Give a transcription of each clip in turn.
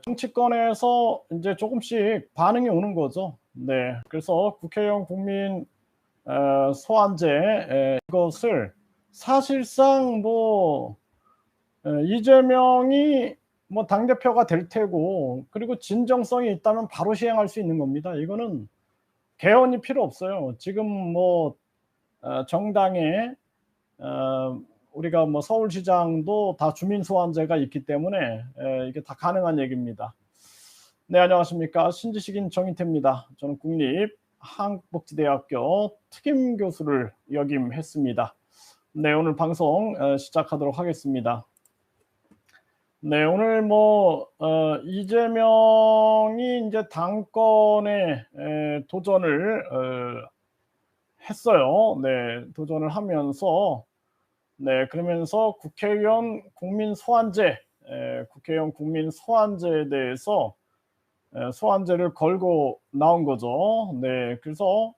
정치권에서 이제 조금씩 반응이 오는 거죠. 네. 그래서 국회의원 국민 소환제 이것을 사실상 뭐 이재명이 뭐 당대표가 될 테고, 그리고 진정성이 있다면 바로 시행할 수 있는 겁니다. 이거는 개헌이 필요 없어요. 지금 뭐 정당에 우리가 뭐 서울시장도 다 주민 소환제가 있기 때문에 이게 다 가능한 얘기입니다. 네, 안녕하십니까. 신지식인 정인태입니다. 저는 국립한국복지대학교 특임 교수를 역임했습니다. 네, 오늘 방송 시작하도록 하겠습니다. 네, 오늘 뭐 이재명이 이제 당권에 도전을 했어요. 네, 도전을 하면서 그러면서 국회의원 국민 소환제, 국회의원 국민 소환제에 대해서 소환제를 걸고 나온 거죠. 네, 그래서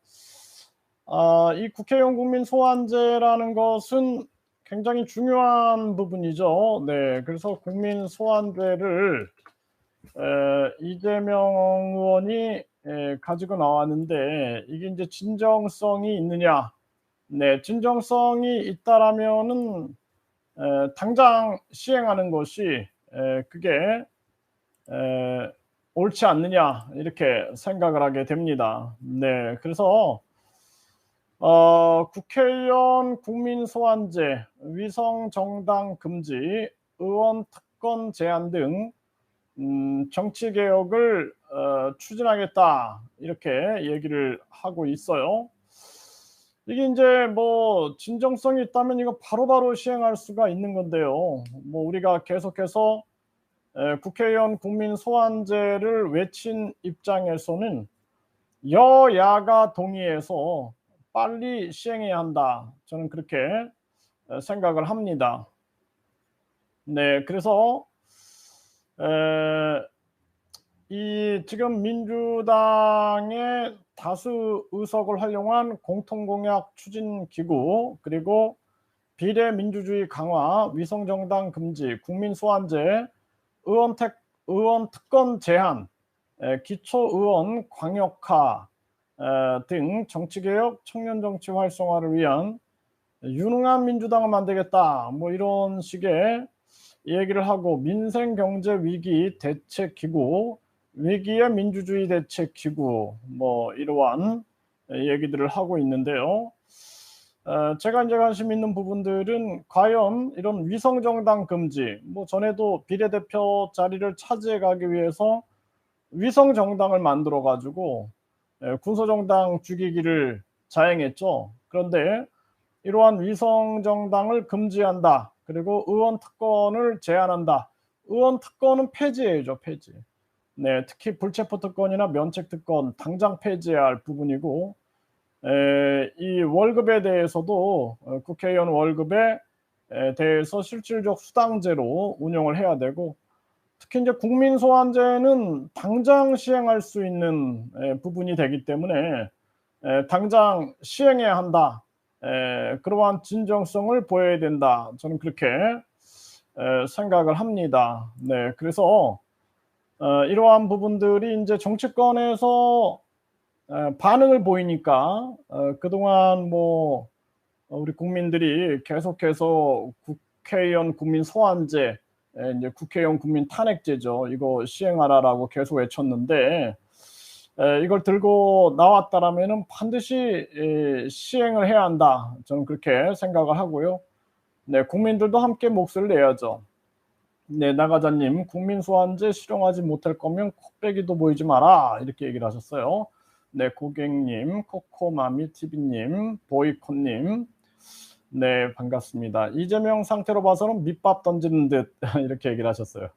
이 국회의원 국민 소환제라는 것은 굉장히 중요한 부분이죠. 네, 그래서 국민 소환제를 이재명 의원이 가지고 나왔는데, 이게 이제 진정성이 있느냐? 네, 진정성이 있다라면은 당장 시행하는 것이 그게 옳지 않느냐, 이렇게 생각을 하게 됩니다. 네, 그래서 국회의원 국민 소환제, 위성 정당 금지, 의원 특권 제한 등 정치 개혁을 추진하겠다, 이렇게 얘기를 하고 있어요. 이게 이제 뭐 진정성이 있다면 이거 바로바로 시행할 수가 있는 건데요. 뭐 우리가 계속해서 국회의원 국민 소환제를 외친 입장에서는 여야가 동의해서 빨리 시행해야 한다, 저는 그렇게 생각을 합니다. 네, 그래서 이 지금 민주당의 다수 의석을 활용한 공통공약 추진기구, 그리고 비례민주주의 강화, 위성정당 금지, 국민 소환제, 의원 특권 제한, 기초의원 광역화 등 정치개혁, 청년정치 활성화를 위한 유능한 민주당을 만들겠다, 뭐 이런 식의 얘기를 하고, 민생경제위기 대책기구, 위기의 민주주의 대책기구, 뭐 이러한 얘기들을 하고 있는데요. 제가 이제 관심 있는 부분들은 과연 이런 위성정당 금지, 뭐 전에도 비례대표 자리를 차지해 가기 위해서 위성정당을 만들어 가지고 군소정당 죽이기를 자행했죠. 그런데 이러한 위성정당을 금지한다, 그리고 의원 특권을 제한한다. 의원 특권은 폐지해야죠, 폐지. 네, 특히 불체포 특권이나 면책 특권 당장 폐지해야 할 부분이고, 이 월급에 대해서도 국회의원 월급에 대해서 실질적 수당제로 운영을 해야 되고, 특히 이제 국민 소환제는 당장 시행할 수 있는 부분이 되기 때문에 당장 시행해야 한다. 그러한 진정성을 보여야 된다, 저는 그렇게 생각을 합니다. 네, 그래서 이러한 부분들이 이제 정치권에서 반응을 보이니까 그동안 뭐 우리 국민들이 계속해서 국회의원 국민 소환제, 이제 국회의원 국민 탄핵제죠, 이거 시행하라라고 계속 외쳤는데, 이걸 들고 나왔다라면은 반드시 시행을 해야 한다, 저는 그렇게 생각을 하고요. 네, 국민들도 함께 몫을 내야죠. 네, 나가자님, 국민 소환제 실용하지 못할 거면 코빼기도 보이지 마라, 이렇게 얘기를 하셨어요. 네, 고객님, 코코마미 TV님, 보이콘님, 네, 반갑습니다. 이재명 상태로 봐서는 밑밥 던지는 듯 이렇게 얘기를 하셨어요.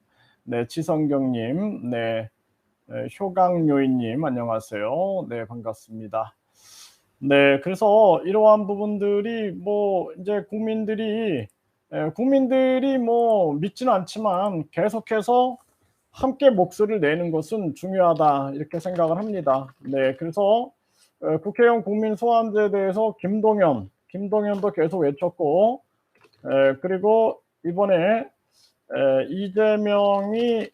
네, 지성경님, 네, 효강요인님, 안녕하세요. 네, 반갑습니다. 네, 그래서 이러한 부분들이 뭐 이제 국민들이 뭐 믿지는 않지만 계속해서 함께 목소리를 내는 것은 중요하다, 이렇게 생각을 합니다. 네, 그래서 국회의원 국민 소환제에 대해서 김동연도 계속 외쳤고, 그리고 이번에 이재명이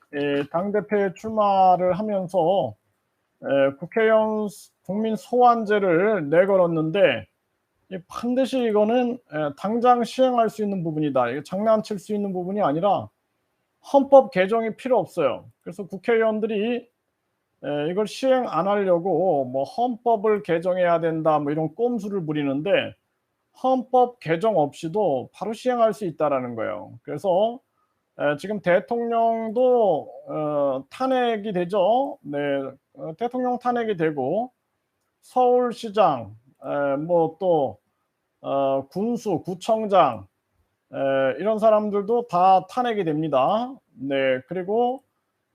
당대표에 출마를 하면서 국회의원 국민 소환제를 내걸었는데 반드시 이거는 당장 시행할 수 있는 부분이다. 이거 장난칠 수 있는 부분이 아니라 헌법 개정이 필요 없어요. 그래서 국회의원들이 이걸 시행 안 하려고 뭐 헌법을 개정해야 된다 뭐 이런 꼼수를 부리는데 헌법 개정 없이도 바로 시행할 수 있다라는 거예요. 그래서 지금 대통령도 탄핵이 되죠. 네, 대통령 탄핵이 되고 서울시장, 뭐또 군수, 구청장 이런 사람들도 다 탄핵이 됩니다. 네, 그리고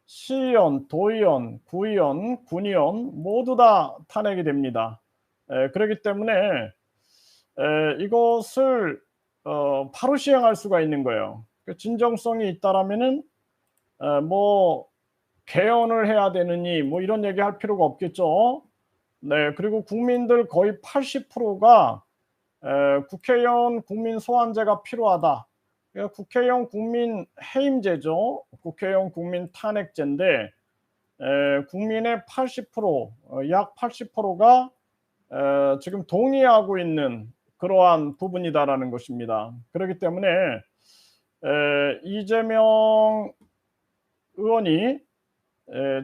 시의원, 도의원, 구의원, 군의원 모두 다 탄핵이 됩니다. 그렇기 때문에 이것을 바로 시행할 수가 있는 거예요. 그 진정성이 있다라면은 뭐 개헌을 해야 되느니 뭐 이런 얘기할 필요가 없겠죠. 네, 그리고 국민들 거의 80%가 국회의원 국민 소환제가 필요하다. 그러니까 국회의원 국민 해임제죠. 국회의원 국민 탄핵제인데 국민의 80%, 약 80%가 지금 동의하고 있는 그러한 부분이다라는 것입니다. 그렇기 때문에 이재명 의원이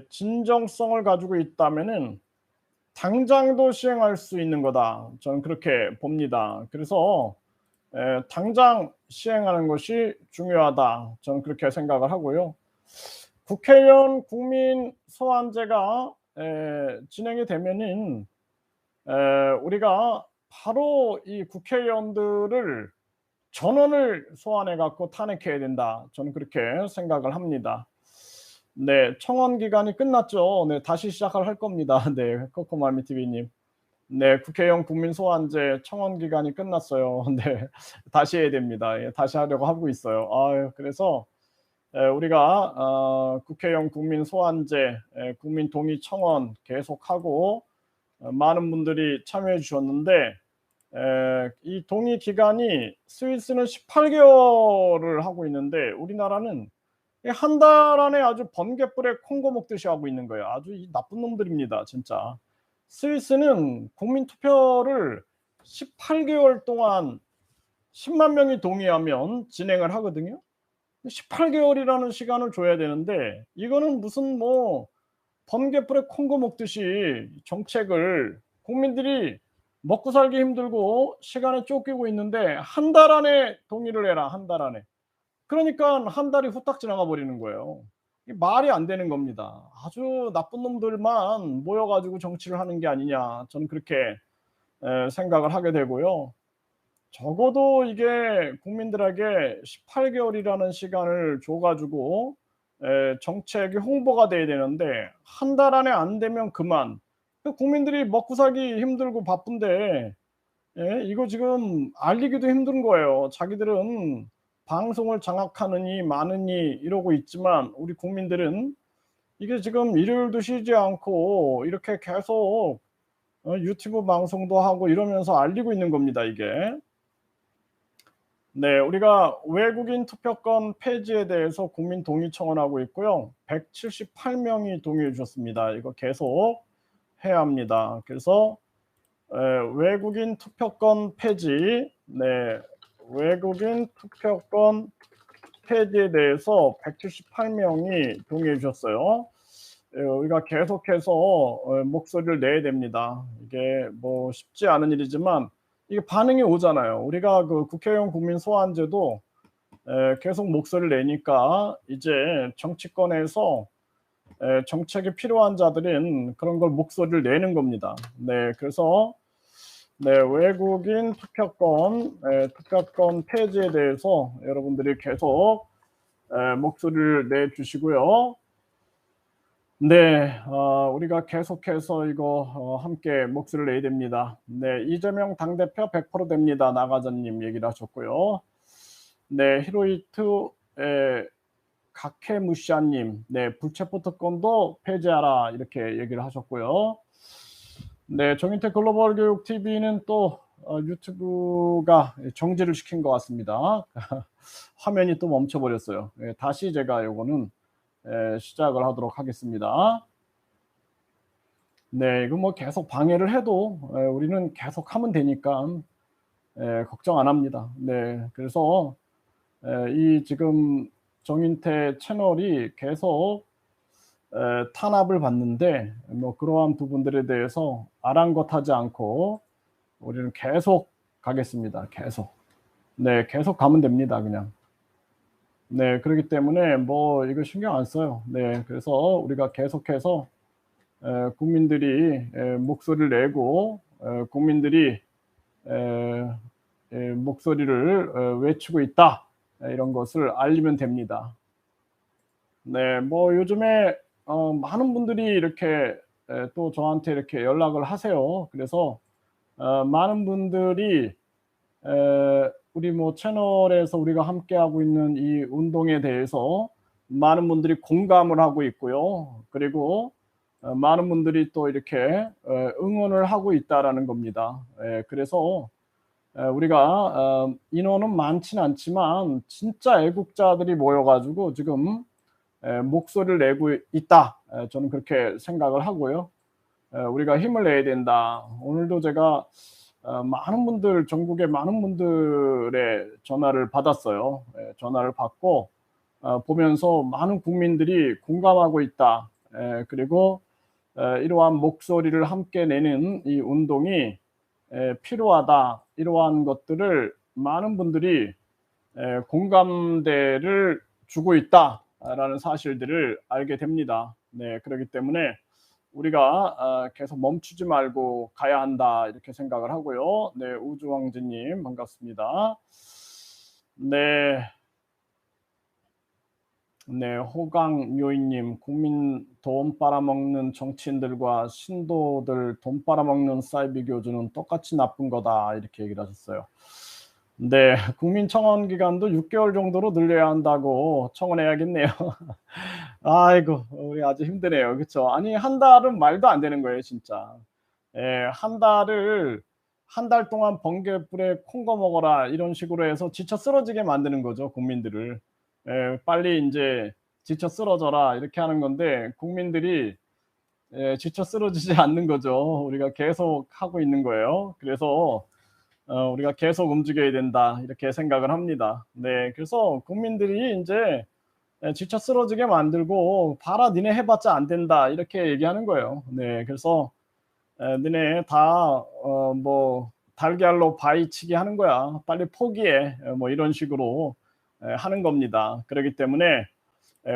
진정성을 가지고 있다면은 당장도 시행할 수 있는 거다. 저는 그렇게 봅니다. 그래서 당장 시행하는 것이 중요하다. 저는 그렇게 생각을 하고요. 국회의원 국민 소환제가 진행이 되면은 우리가 바로 이 국회의원들을 전원을 소환해 갖고 탄핵해야 된다. 저는 그렇게 생각을 합니다. 네, 청원 기간이 끝났죠. 네, 다시 시작을 할 겁니다. 네, 코코마미 TV님. 네, 국회의원 국민 소환제 청원 기간이 끝났어요. 네, 다시 해야 됩니다. 예, 다시 하려고 하고 있어요. 아유, 그래서 우리가 국회의원 국민 소환제, 국민 동의 청원 계속하고 많은 분들이 참여해 주셨는데 이 동의 기간이 스위스는 18개월을 하고 있는데 우리나라는 한 달 안에 아주 번개불에 콩고 먹듯이 하고 있는 거예요. 아주 이 나쁜 놈들입니다, 진짜. 스위스는 국민 투표를 18개월 동안 10만 명이 동의하면 진행을 하거든요. 18개월이라는 시간을 줘야 되는데 이거는 무슨 뭐 번개불에 콩고 먹듯이 정책을 국민들이 먹고 살기 힘들고 시간에 쫓기고 있는데 한 달 안에 동의를 해라. 한 달 안에. 그러니까 한 달이 후딱 지나가 버리는 거예요. 말이 안 되는 겁니다. 아주 나쁜 놈들만 모여 가지고 정치를 하는 게 아니냐. 저는 그렇게 생각을 하게 되고요. 적어도 이게 국민들에게 18개월이라는 시간을 줘 가지고 정책이 홍보가 돼야 되는데 한 달 안에 안 되면 그만. 국민들이 먹고 살기 힘들고 바쁜데 이거 지금 알리기도 힘든 거예요. 자기들은 방송을 장악하느니 마느니 이러고 있지만 우리 국민들은 이게 지금 일요일도 쉬지 않고 이렇게 계속 유튜브 방송도 하고 이러면서 알리고 있는 겁니다, 이게. 네, 우리가 외국인 투표권 폐지에 대해서 국민 동의 청원하고 있고요. 178명이 동의해 주셨습니다. 이거 계속 해야 합니다. 그래서 외국인 투표권 폐지, 네, 외국인 투표권 폐지에 대해서 178명이 동의해 주셨어요. 우리가 계속해서 목소리를 내야 됩니다. 이게 뭐 쉽지 않은 일이지만 이게 반응이 오잖아요. 우리가 그 국회의원 국민 소환제도 계속 목소리를 내니까 이제 정치권에서 정책이 필요한 자들은 그런 걸 목소리를 내는 겁니다. 네, 그래서 네, 외국인 투표권 폐지에 대해서 여러분들이 계속 목소리를 내주시고요. 네, 우리가 계속해서 이거 함께 목소리를 내야 됩니다. 네, 이재명 당대표 100% 됩니다. 나가자님 얘기를 하셨고요. 네, 히로이트 가케무샤님, 네, 불체포 특권도 폐지하라 이렇게 얘기를 하셨고요. 네, 정인태 글로벌 교육 TV는 또 유튜브가 정지를 시킨 것 같습니다. 화면이 또 멈춰 버렸어요. 예, 다시 제가 요거는 시작을 하도록 하겠습니다. 네, 이거 뭐 계속 방해를 해도 우리는 계속 하면 되니까 걱정 안 합니다. 네, 그래서 이 지금 정인태 채널이 계속 탄압을 받는데 뭐 그러한 부분들에 대해서 아랑곳하지 않고 우리는 계속 가겠습니다. 계속. 네, 계속 가면 됩니다, 그냥. 네, 그렇기 때문에 뭐 이거 신경 안 써요. 네, 그래서 우리가 계속해서 국민들이 목소리를 내고 국민들이 목소리를 외치고 있다. 이런 것을 알리면 됩니다. 네, 뭐 요즘에 많은 분들이 이렇게 또 저한테 이렇게 연락을 하세요. 그래서 많은 분들이 우리 뭐 채널에서 우리가 함께하고 있는 이 운동에 대해서 많은 분들이 공감을 하고 있고요. 그리고 많은 분들이 또 이렇게 응원을 하고 있다라는 겁니다. 그래서 우리가 인원은 많지는 않지만 진짜 애국자들이 모여 가지고 지금 목소리를 내고 있다. 저는 그렇게 생각을 하고요. 우리가 힘을 내야 된다. 오늘도 제가 많은 분들, 전국의 많은 분들의 전화를 받았어요. 전화를 받고 보면서 많은 국민들이 공감하고 있다. 그리고 이러한 목소리를 함께 내는 이 운동이 필요하다. 이러한 것들을 많은 분들이 공감대를 주고 있다라는 사실들을 알게 됩니다. 네, 그렇기 때문에 우리가 계속 멈추지 말고 가야 한다 이렇게 생각을 하고요. 네, 우주왕지님 반갑습니다. 네, 네, 호강묘인님, 국민 돈 빨아먹는 정치인들과 신도들 돈 빨아먹는 사이비 교주는 똑같이 나쁜 거다 이렇게 얘기를 하셨어요. 네, 국민 청원 기간도 6개월 정도로 늘려야 한다고 청원해야겠네요. 아이고, 우리 아주 힘드네요. 그쵸? 아니, 한 달은 말도 안 되는 거예요, 진짜. 한 달을, 한 달 동안 번개불에 콩거 먹어라, 이런 식으로 해서 지쳐 쓰러지게 만드는 거죠, 국민들을. 빨리 이제 지쳐 쓰러져라, 이렇게 하는 건데, 국민들이 지쳐 쓰러지지 않는 거죠. 우리가 계속 하고 있는 거예요. 그래서 우리가 계속 움직여야 된다, 이렇게 생각을 합니다. 네, 그래서 국민들이 이제 지쳐 쓰러지게 만들고 "봐라 니네 해봤자 안 된다." 이렇게 얘기하는 거예요. 네, 그래서 "너네 다 뭐 달걀로 바위치기 하는 거야. 빨리 포기해." 뭐 이런 식으로 하는 겁니다. 그렇기 때문에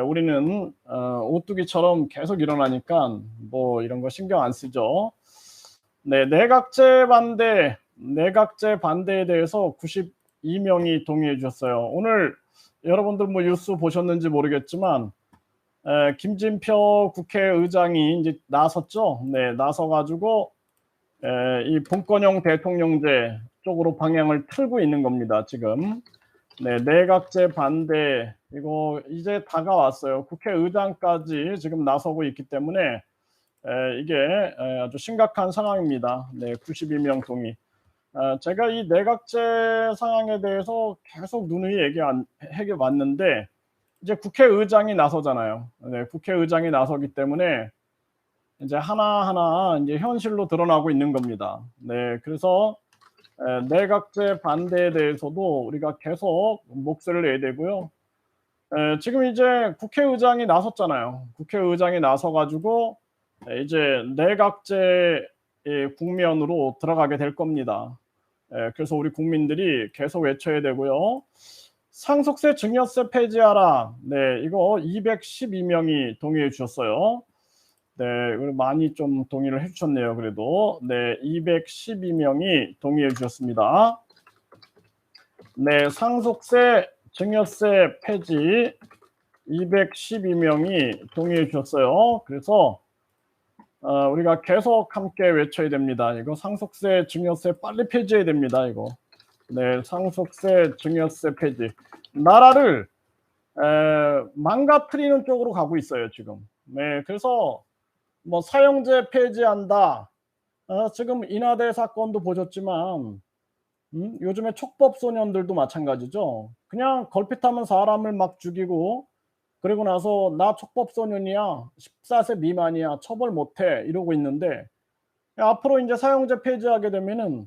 우리는 오뚜기처럼 계속 일어나니까 뭐 이런 거 신경 안 쓰죠. 네, 내각제 반대에 대해서 92명이 동의해 주셨어요. 오늘 여러분들 뭐 뉴스 보셨는지 모르겠지만 김진표 국회의장이 이제 나섰죠. 네, 나서 가지고 이 분권형 대통령제 쪽으로 방향을 틀고 있는 겁니다, 지금. 네, 내각제 반대 이거 이제 다가왔어요. 국회의장까지 지금 나서고 있기 때문에 이게 아주 심각한 상황입니다. 네, 92명 동의. 제가 이 내각제 상황에 대해서 계속 누누이 얘기해 왔는데 이제 국회의장이 나서잖아요. 네, 국회의장이 나서기 때문에 이제 하나하나 이제 현실로 드러나고 있는 겁니다. 네, 그래서 내각제 반대에 대해서도 우리가 계속 목소리를 내야 되고요. 지금 이제 국회의장이 나섰잖아요. 국회의장이 나서 가지고 이제 내각제 국면으로 들어가게 될 겁니다. 그래서 우리 국민들이 계속 외쳐야 되고요. 상속세 증여세 폐지하라. 네, 이거 212명이 동의해 주셨어요. 네, 많이 좀 동의를 해 주셨네요, 그래도. 네, 212명이 동의해 주셨습니다. 네, 상속세 증여세 폐지 212명이 동의해 주셨어요. 그래서 우리가 계속 함께 외쳐야 됩니다. 이거 상속세 증여세 빨리 폐지해야 됩니다, 이거. 네, 상속세 증여세 폐지. 나라를 망가뜨리는 쪽으로 가고 있어요, 지금. 네, 그래서 뭐 사형제 폐지한다. 지금 인하대 사건도 보셨지만 요즘에 촉법 소년들도 마찬가지죠. 그냥 걸핏하면 사람을 막 죽이고 그리고 나서 "나 촉법 소년이야. 14세 미만이야. 처벌 못 해." 이러고 있는데 앞으로 인제 사형제 폐지하게 되면은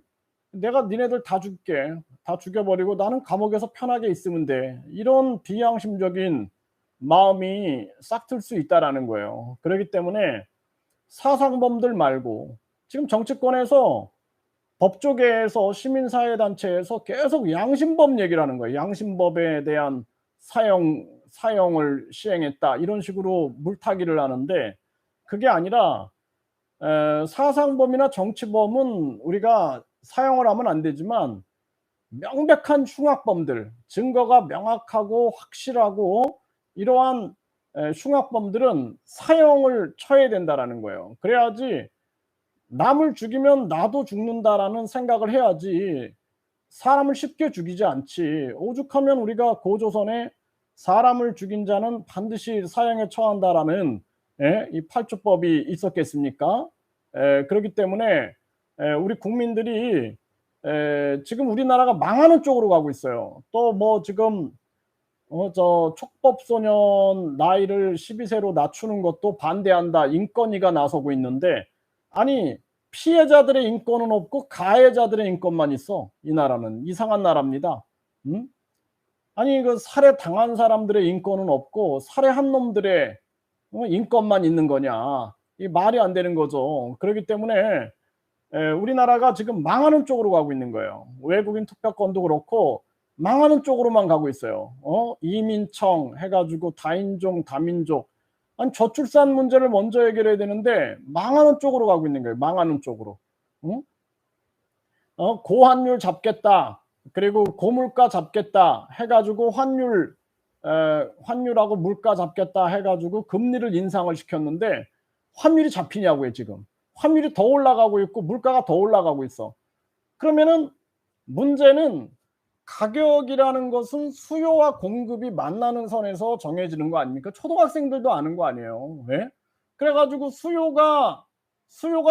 "내가 니네들 다 죽게. 다 죽여 버리고 나는 감옥에서 편하게 있으면 돼." 이런 비양심적인 마음이 싹틀 수 있다라는 거예요. 그러기 때문에 사상범들 말고 지금 정치권에서 법조계에서 시민사회단체에서 계속 양심법 얘기를 하는 거예요. 양심법에 대한 사형을 시행했다 이런 식으로 물타기를 하는데 그게 아니라 사상범이나 정치범은 우리가 사형을 하면 안 되지만 명백한 흉악범들, 증거가 명확하고 확실하고 이러한 흉악범들은 사형을 쳐야 된다라는 거예요. 그래야지 '남을 죽이면 나도 죽는다.'라는 생각을 해야지 사람을 쉽게 죽이지 않지. 오죽하면 우리가 고조선에 '사람을 죽인 자는 반드시 사형에 처한다.'라는 이 팔주법이 있었겠습니까? 그렇기 때문에 우리 국민들이 지금 우리나라가 망하는 쪽으로 가고 있어요. 또 뭐 지금 촉법 소년 나이를 12세로 낮추는 것도 반대한다. 인권위가 나서고 있는데 아니 피해자들의 인권은 없고 가해자들의 인권만 있어. 이 나라는 이상한 나라입니다. 음? 아니 그 살해 당한 사람들의 인권은 없고 살해한 놈들의 인권만 있는 거냐. 이 말이 안 되는 거죠. 그렇기 때문에 우리나라가 지금 망하는 쪽으로 가고 있는 거예요. 외국인 투표권도 그렇고 망하는 쪽으로만 가고 있어요. 이민청 해가지고 다인종, 다민족. 아니 저출산 문제를 먼저 해결해야 되는데 망하는 쪽으로 가고 있는 거예요. 망하는 쪽으로. 응? 고환율 잡겠다. 그리고 고물가 잡겠다 해가지고 환율하고 물가 잡겠다 해가지고 금리를 인상을 시켰는데 환율이 잡히냐고요 지금. 환율이 더 올라가고 있고 물가가 더 올라가고 있어. 그러면은 문제는 가격이라는 것은 수요와 공급이 만나는 선에서 정해지는 거 아닙니까? 초등학생들도 아는 거 아니에요. 왜? 그래 가지고 수요가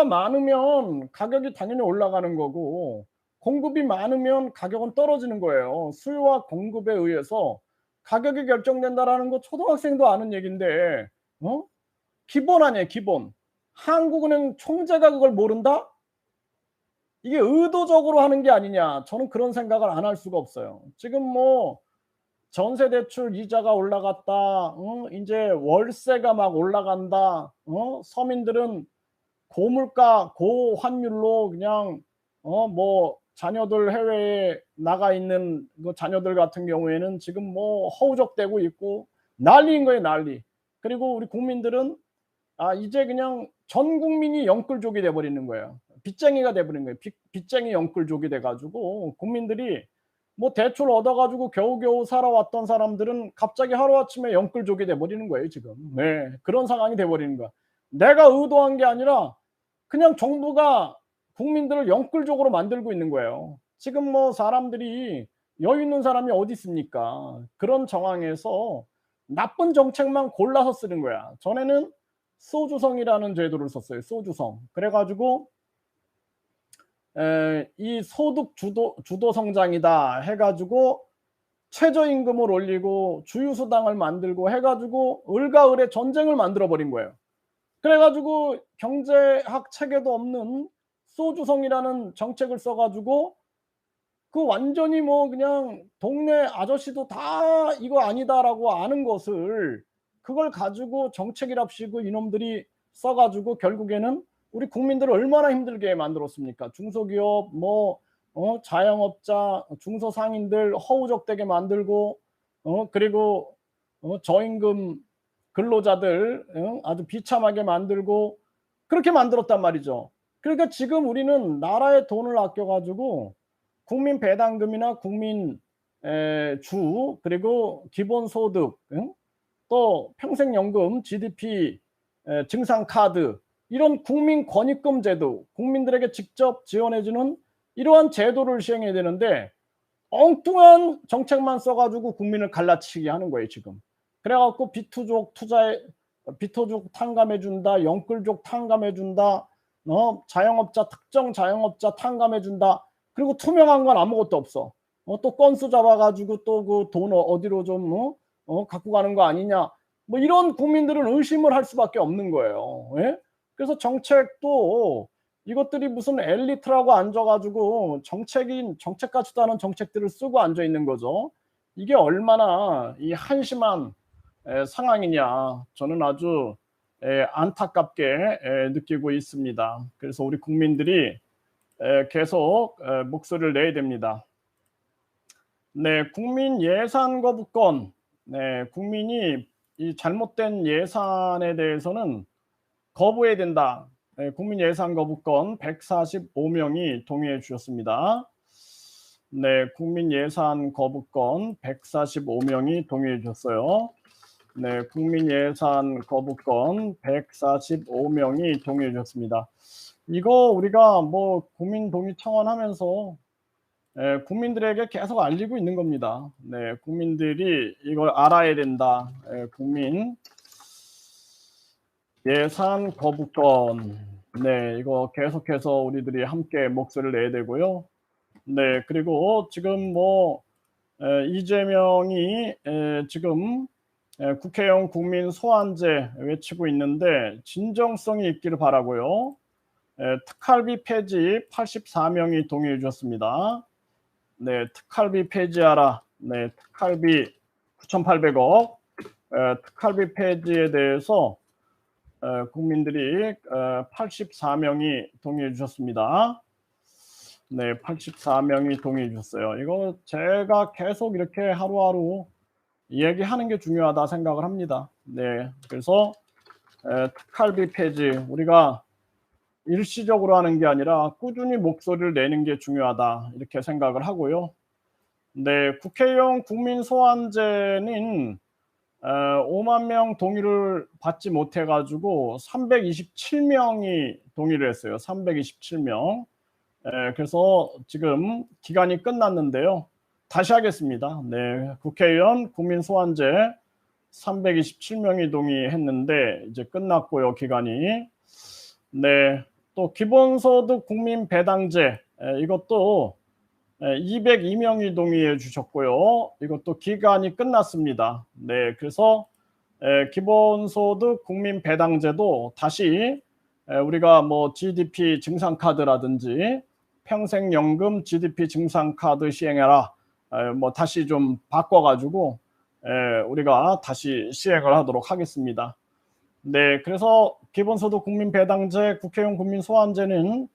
많으면 가격이 당연히 올라가는 거고 공급이 많으면 가격은 떨어지는 거예요. 수요와 공급에 의해서 가격이 결정된다라는 거 초등학생도 아는 얘기인데 어? 기본 아니에요, 기본. 한국은행 총재가 그걸 모른다? 이게 의도적으로 하는 게 아니냐. 저는 그런 생각을 안 할 수가 없어요. 지금 뭐 전세 대출 이자가 올라갔다. 인제 월세가 막 올라간다. 서민들은 고물가, 고환율로 그냥 뭐 자녀들 해외에 나가 있는 그 자녀들 같은 경우에는 지금 뭐 허우적대고 있고 난리인 거예요, 난리. 그리고 우리 국민들은 이제 그냥 전 국민이 영끌족이 돼 버리는 거예요. 빚쟁이가 돼 버린 거예요. 빚쟁이 영끌족이 돼 가지고 국민들이 뭐 대출 얻어 가지고 겨우겨우 살아왔던 사람들은 갑자기 하루아침에 영끌족이 돼 버리는 거예요, 지금. 네. 그런 상황이 돼 버리는 거야. 내가 의도한 게 아니라 그냥 정부가 국민들을 영끌족으로 만들고 있는 거예요. 지금 뭐 사람들이 여유 있는 사람이 어디 있습니까? 그런 정황에서 나쁜 정책만 골라서 쓰는 거야. 전에는 소주성이라는 제도를 썼어요. 소주성. 그래 가지고 이 소득 주도 성장이다 해 가지고 최저임금을 올리고 주유수당을 만들고 해 가지고 을과 을의 전쟁을 만들어 버린 거예요. 그래 가지고 경제학 책에도 없는 소주성이라는 정책을 써 가지고 그 완전히 뭐 그냥 동네 아저씨도 다 이거 아니다라고 아는 것을 그걸 가지고 정책이랍시고 이놈들이 써 가지고 결국에는 우리 국민들을 얼마나 힘들게 만들었습니까? 중소기업 뭐 자영업자, 중소상인들 허우적대게 만들고 그리고 저임금 근로자들 아주 비참하게 만들고 그렇게 만들었단 말이죠. 그러니까 지금 우리는 나라의 돈을 아껴 가지고 국민 배당금이나 국민 주 그리고 기본소득 또 평생연금, GDP 증상 카드 이런 국민 권익금 제도 국민들에게 직접 지원해 주는 이러한 제도를 시행해야 되는데 엉뚱한 정책만 써 가지고 국민을 갈라치게 하는 거예요 지금. 그래 갖고 비토족 탕감해 준다. 영끌족 탕감해 준다. 자영업자 특정 자영업자 탕감해 준다. 그리고 투명한 건 아무것도 없어. 또 건수 잡아가지고 또 그 돈 어디로 좀 갖고 가는 거 아니냐. 뭐 이런 국민들은 의심을 할 수밖에 없는 거예요. 예? 그래서 정책도 이것들이 무슨 엘리트라고 앉아가지고 정책 같지도 않은 정책들을 쓰고 앉아 있는 거죠. 이게 얼마나 이 한심한 상황이냐. 저는 아주 안타깝게 느끼고 있습니다. 그래서 우리 국민들이 계속 목소리를 내야 됩니다. 네, 국민 예산 거부권. 네, 국민이 이 잘못된 예산에 대해서는 거부해야 된다. 네, 국민 예산 거부권 145명이 동의해 주셨습니다. 네, 국민 예산 거부권 145명이 동의해 주셨어요. 네, 국민 예산 거부권 145명이 동의해 주셨습니다. 이거 우리가 뭐 국민 동의 청원하면서 국민들에게 계속 알리고 있는 겁니다. 네, 국민들이 이걸 알아야 된다. 국민 예산 거부권. 네, 이거 계속해서 우리들이 함께 목소리를 내야 되고요. 네, 그리고 지금 뭐 이재명이 지금 국회의원 국민 소환제 외치고 있는데 진정성이 있기를 바라고요. 특활비 폐지 84명이 동의해 주셨습니다. 네, 특활비 폐지하라. 네, 특활비 9,800억. 특활비 폐지에 대해서 국민들이 84명이 동의해 주셨습니다. 네, 84명이 동의해 주셨어요. 이거 제가 계속 이렇게 하루하루 얘기하는 게 중요하다 생각을 합니다. 네, 그래서 특활비 폐지 우리가 일시적으로 하는 게 아니라 꾸준히 목소리를 내는 게 중요하다 이렇게 생각을 하고요. 네, 국회의원 국민 소환제는 5만 명 동의를 받지 못해 가지고 327명이 동의를 했어요. 327명. 그래서 지금 기간이 끝났는데요. 다시 하겠습니다. 네, 국회의원 국민 소환제 327명이 동의했는데 이제 끝났고요. 기간이. 네, 또 기본소득 국민 배당제 이것도 202명이 동의해 주셨고요. 이것도 기간이 끝났습니다. 네, 그래서 기본소득 국민 배당제도 다시 우리가 뭐 GDP 증상카드라든지 평생연금 GDP 증상카드 시행해라. 뭐 다시 좀 바꿔가지고 우리가 다시 시행을 하도록 하겠습니다. 네, 그래서 기본소득 국민배당제, 국회의원 국민소환제는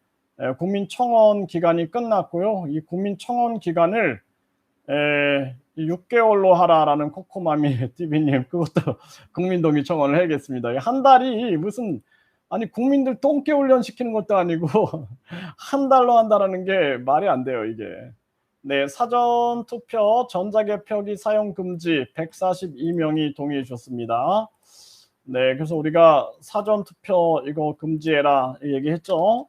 국민청원 기간이 끝났고요. 이 국민청원 기간을 6개월로 하라라는 코코마미 TV님 그것도 국민동의 청원을 해야겠습니다. 한 달이 무슨 아니 국민들 똥개 훈련 시키는 것도 아니고 한 달로 한다라는 게 말이 안 돼요 이게. 네, 사전투표 전자개표기 사용 금지 142명이 동의해 주셨습니다. 네, 그래서 우리가 사전투표 이거 금지해라 얘기했죠.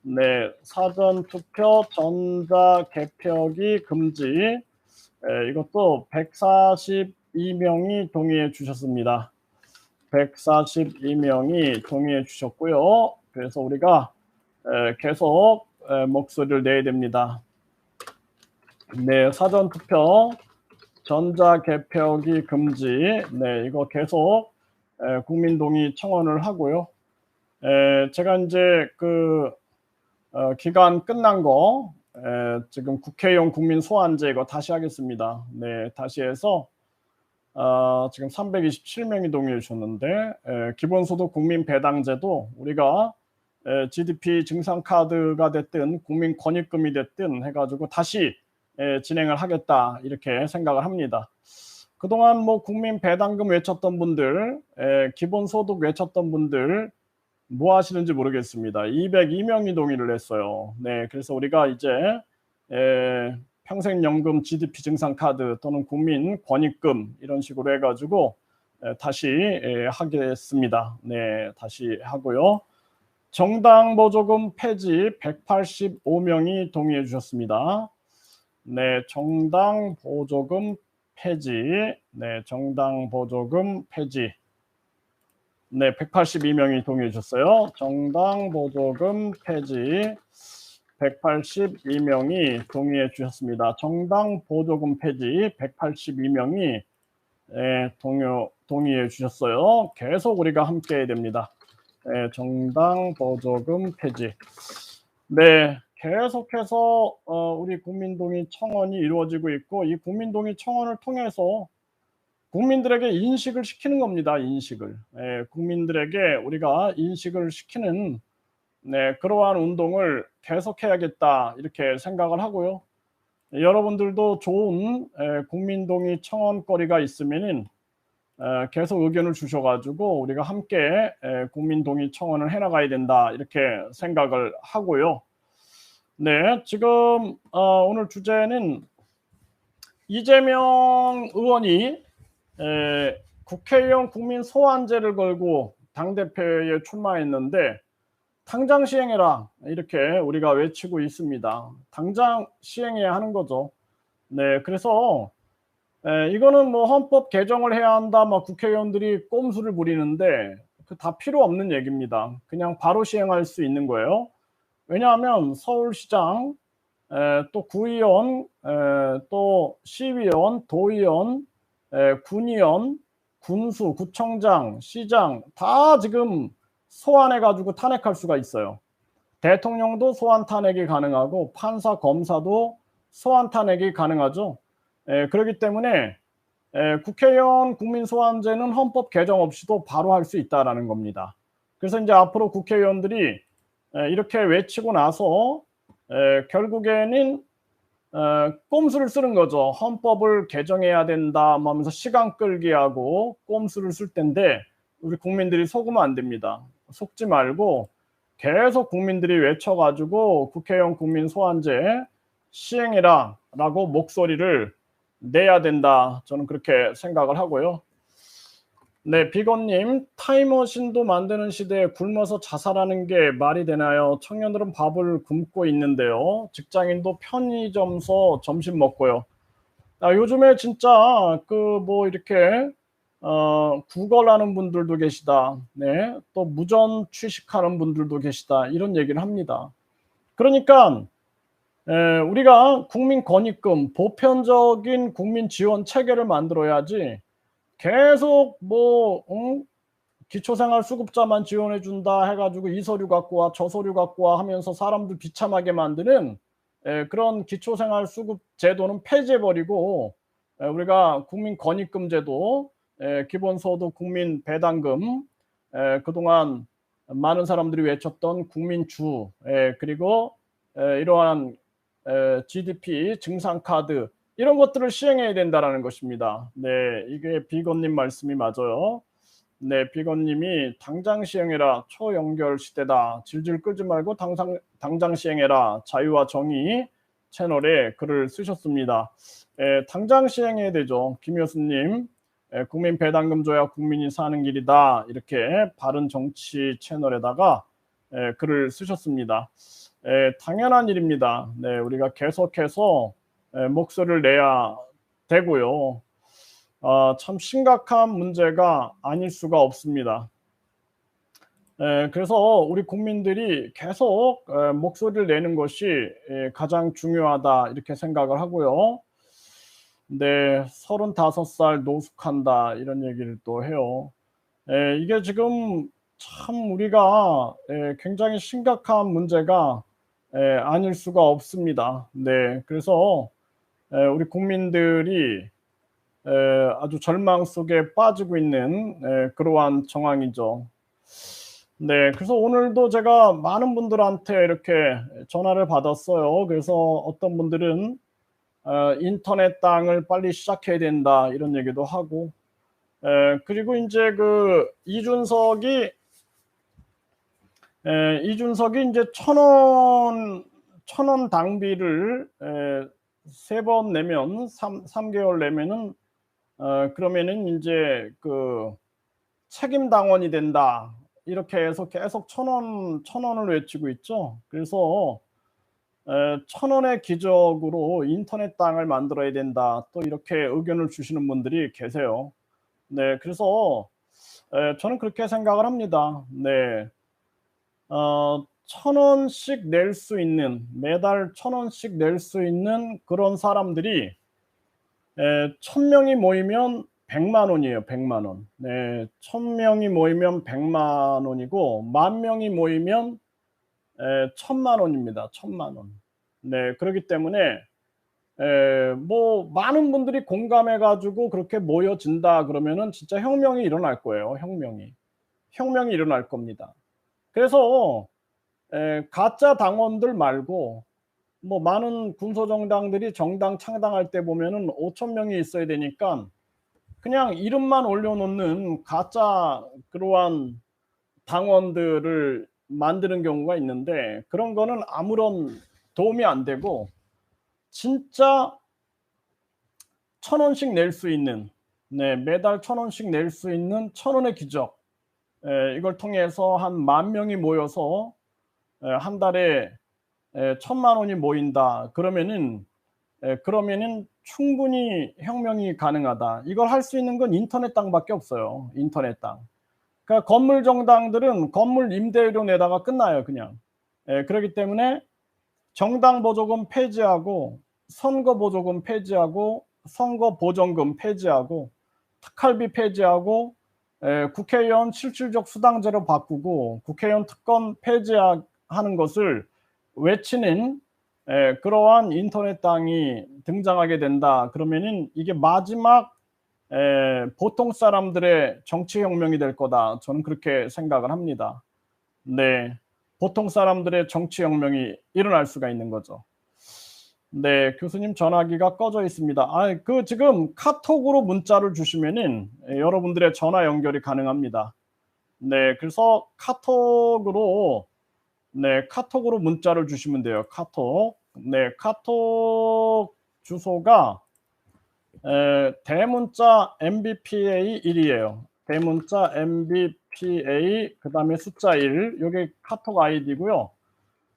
네, 사전투표 전자개표기 금지 이것도 142명이 동의해 주셨습니다. 142명이 동의해 주셨고요. 그래서 우리가 계속 목소리를 내야 됩니다. 네, 사전투표 전자개표기 금지 네, 이거 계속 국민동의 청원을 하고요. 제가 이제 그 기간 끝난 거 지금 국회의원 국민 소환제 이거 다시 하겠습니다. 네, 다시 해서 지금 327명이 동의해 주셨는데 기본소득 국민 배당제도 우리가 GDP 증상카드가 됐든 국민 권익금이 됐든 해가지고 다시 진행을 하겠다 이렇게 생각을 합니다. 그동안 뭐 국민 배당금 외쳤던 분들, 기본소득 외쳤던 분들 뭐 하시는지 모르겠습니다. 202명이 동의를 했어요. 네, 그래서 우리가 이제 평생연금 GDP 증상카드 또는 국민 권익금 이런 식으로 해가지고 다시 하겠습니다. 네, 다시 하고요. 정당 보조금 폐지 185명이 동의해 주셨습니다. 네, 정당 보조금 폐지. 네, 정당 보조금 폐지. 네, 182명이 동의해 주셨어요. 정당 보조금 폐지. 182명이 동의해 주셨습니다. 정당 보조금 폐지 182명이 동의해 주셨어요. 계속 우리가 함께 해야 됩니다. 정당 보조금 폐지. 네, 계속해서 우리 국민동의 청원이 이루어지고 있고, 이 국민동의 청원을 통해서 국민들에게 인식을 시키는 겁니다. 인식을. 국민들에게 우리가 인식을 시키는 그러한 운동을 계속해야겠다 이렇게 생각을 하고요. 여러분들도 좋은 국민동의 청원거리가 있으면은 계속 의견을 주셔가지고 우리가 함께 국민동의 청원을 해나가야 된다 이렇게 생각을 하고요. 네, 지금 오늘 주제는 이재명 의원이 국회의원 국민 소환제를 걸고 당대표에 출마했는데 당장 시행해라 이렇게 우리가 외치고 있습니다. 당장 시행해야 하는 거죠. 네, 그래서 이거는 뭐 헌법 개정을 해야 한다, 막 국회의원들이 꼼수를 부리는데 그 다 필요 없는 얘기입니다. 그냥 바로 시행할 수 있는 거예요. 왜냐하면 서울시장, 또 구의원, 또 시의원, 도의원, 군의원, 군수, 구청장, 시장 다 지금 소환해가지고 탄핵할 수가 있어요. 대통령도 소환 탄핵이 가능하고 판사, 검사도 소환 탄핵이 가능하죠. 그렇기 때문에 국회의원 국민소환제는 헌법 개정 없이도 바로 할 수 있다라는 겁니다. 그래서 이제 앞으로 국회의원들이 이렇게 외치고 나서 결국에는 꼼수를 쓰는 거죠. 헌법을 개정해야 된다 하면서 시간 끌기 하고 꼼수를 쓸 텐데 우리 국민들이 속으면 안 됩니다. 속지 말고 계속 국민들이 외쳐가지고 국회의원 국민소환제 시행해라 라고 목소리를 내야 된다. 저는 그렇게 생각을 하고요. 네, 비건님, 타임머신도 만드는 시대에 굶어서 자살하는 게 말이 되나요? 청년들은 밥을 굶고 있는데요. 직장인도 편의점서 점심 먹고요. 요즘에 진짜 뭐 이렇게 구걸하는 분들도 계시다. 네, 또 무전 취식하는 분들도 계시다. 이런 얘기를 합니다. 그러니까 우리가 국민권익금, 보편적인 국민 지원 체계를 만들어야지 계속 기초생활수급자만 지원해 준다 해가지고 이 서류 갖고 와, 저 서류 갖고 와 하면서 사람들 비참하게 만드는 그런 기초생활수급 제도는 폐지해버리고 우리가 국민권익금 제도, 기본소득 국민 배당금, 그동안 많은 사람들이 외쳤던 국민주, 그리고 이러한 GDP 증상카드 이런 것들을 시행해야 된다는 것입니다. 네, 이게 비건님 말씀이 맞아요. 네, 비건님이 당장 시행해라. 초연결 시대다. 질질 끌지 말고 당장 시행해라. 자유와 정의 채널에 글을 쓰셨습니다. 당장 시행해야 되죠. 김효수님, 국민 배당금 줘야 국민이 사는 길이다. 이렇게 바른 정치 채널에다가 글을 쓰셨습니다. 당연한 일입니다. 네, 우리가 계속해서 목소리를 내야 되고요. 참 심각한 문제가 아닐 수가 없습니다. 그래서 우리 국민들이 계속 목소리를 내는 것이 가장 중요하다 이렇게 생각을 하고요. 네, 35살 노숙한다 이런 얘기를 또 해요. 이게 지금 참 우리가 굉장히 심각한 문제가 아닐 수가 없습니다. 네, 그래서 우리 국민들이 아주 절망 속에 빠지고 있는 그러한 정황이죠. 네, 그래서 오늘도 제가 많은 분들한테 이렇게 전화를 받았어요. 그래서 어떤 분들은 인터넷 땅을 빨리 시작해야 된다 이런 얘기도 하고, 그리고 이제 그 이준석이 이제 1,000원 당비를 3번 내면 3개월 내면은 그러면은 이제 그 책임 당원이 된다 이렇게 해서 계속 1,000원을 외치고 있죠. 그래서 1,000원의 기적으로 인터넷 땅을 만들어야 된다 또 이렇게 의견을 주시는 분들이 계세요. 네, 그래서 저는 그렇게 생각을 합니다. 네, 1,000원씩 낼 수 있는, 매달 1,000원씩 낼 수 있는 그런 사람들이 1,000명이 모이면 100만 원이에요. 100만 원. 네, 1,000명이 모이면 100만 원이고 10,000명이 모이면 1,000만 원입니다. 1,000만 원. 네, 그렇기 때문에 뭐 많은 분들이 공감해 가지고 그렇게 모여진다 그러면은 진짜 혁명이 일어날 거예요. 혁명이 일어날 겁니다. 그래서 가짜 당원들 말고 뭐 많은 군소정당들이 정당 창당할 때 보면은 5,000명이 있어야 되니까 그냥 이름만 올려놓는 가짜 그러한 당원들을 만드는 경우가 있는데 그런 거는 아무런 도움이 안 되고 진짜 1,000원씩 낼 수 있는, 네, 매달 1,000원씩 낼 수 있는 1,000원의 기적, 이걸 통해서 한 10,000명이 모여서 한 달에 1,000만 원이 모인다. 그러면은 충분히 혁명이 가능하다. 이걸 할 수 있는 건 인터넷 땅밖에 없어요. 인터넷 땅. 그러니까 건물 정당들은 건물 임대료 내다가 끝나요, 그냥. 그렇기 때문에 정당 보조금 폐지하고 선거 보조금 폐지하고 선거 보전금 폐지하고 특활비 폐지하고 국회의원 실질적 수당제로 바꾸고 국회의원 특권 폐지하는 것을 외치는 그러한 인터넷 당이 등장하게 된다. 그러면은 이게 마지막 보통 사람들의 정치혁명이 될 거다. 저는 그렇게 생각을 합니다. 네, 보통 사람들의 정치혁명이 일어날 수가 있는 거죠. 네, 교수님 전화기가 꺼져 있습니다. 그 지금 카톡으로 문자를 주시면은 여러분들의 전화 연결이 가능합니다. 네, 그래서 카톡으로 문자를 주시면 돼요. 카톡. 네, 카톡 주소가 대문자 MBPA 1이에요. 대문자 MBPA 그다음에 숫자 1. 요게 카톡 아이디고요.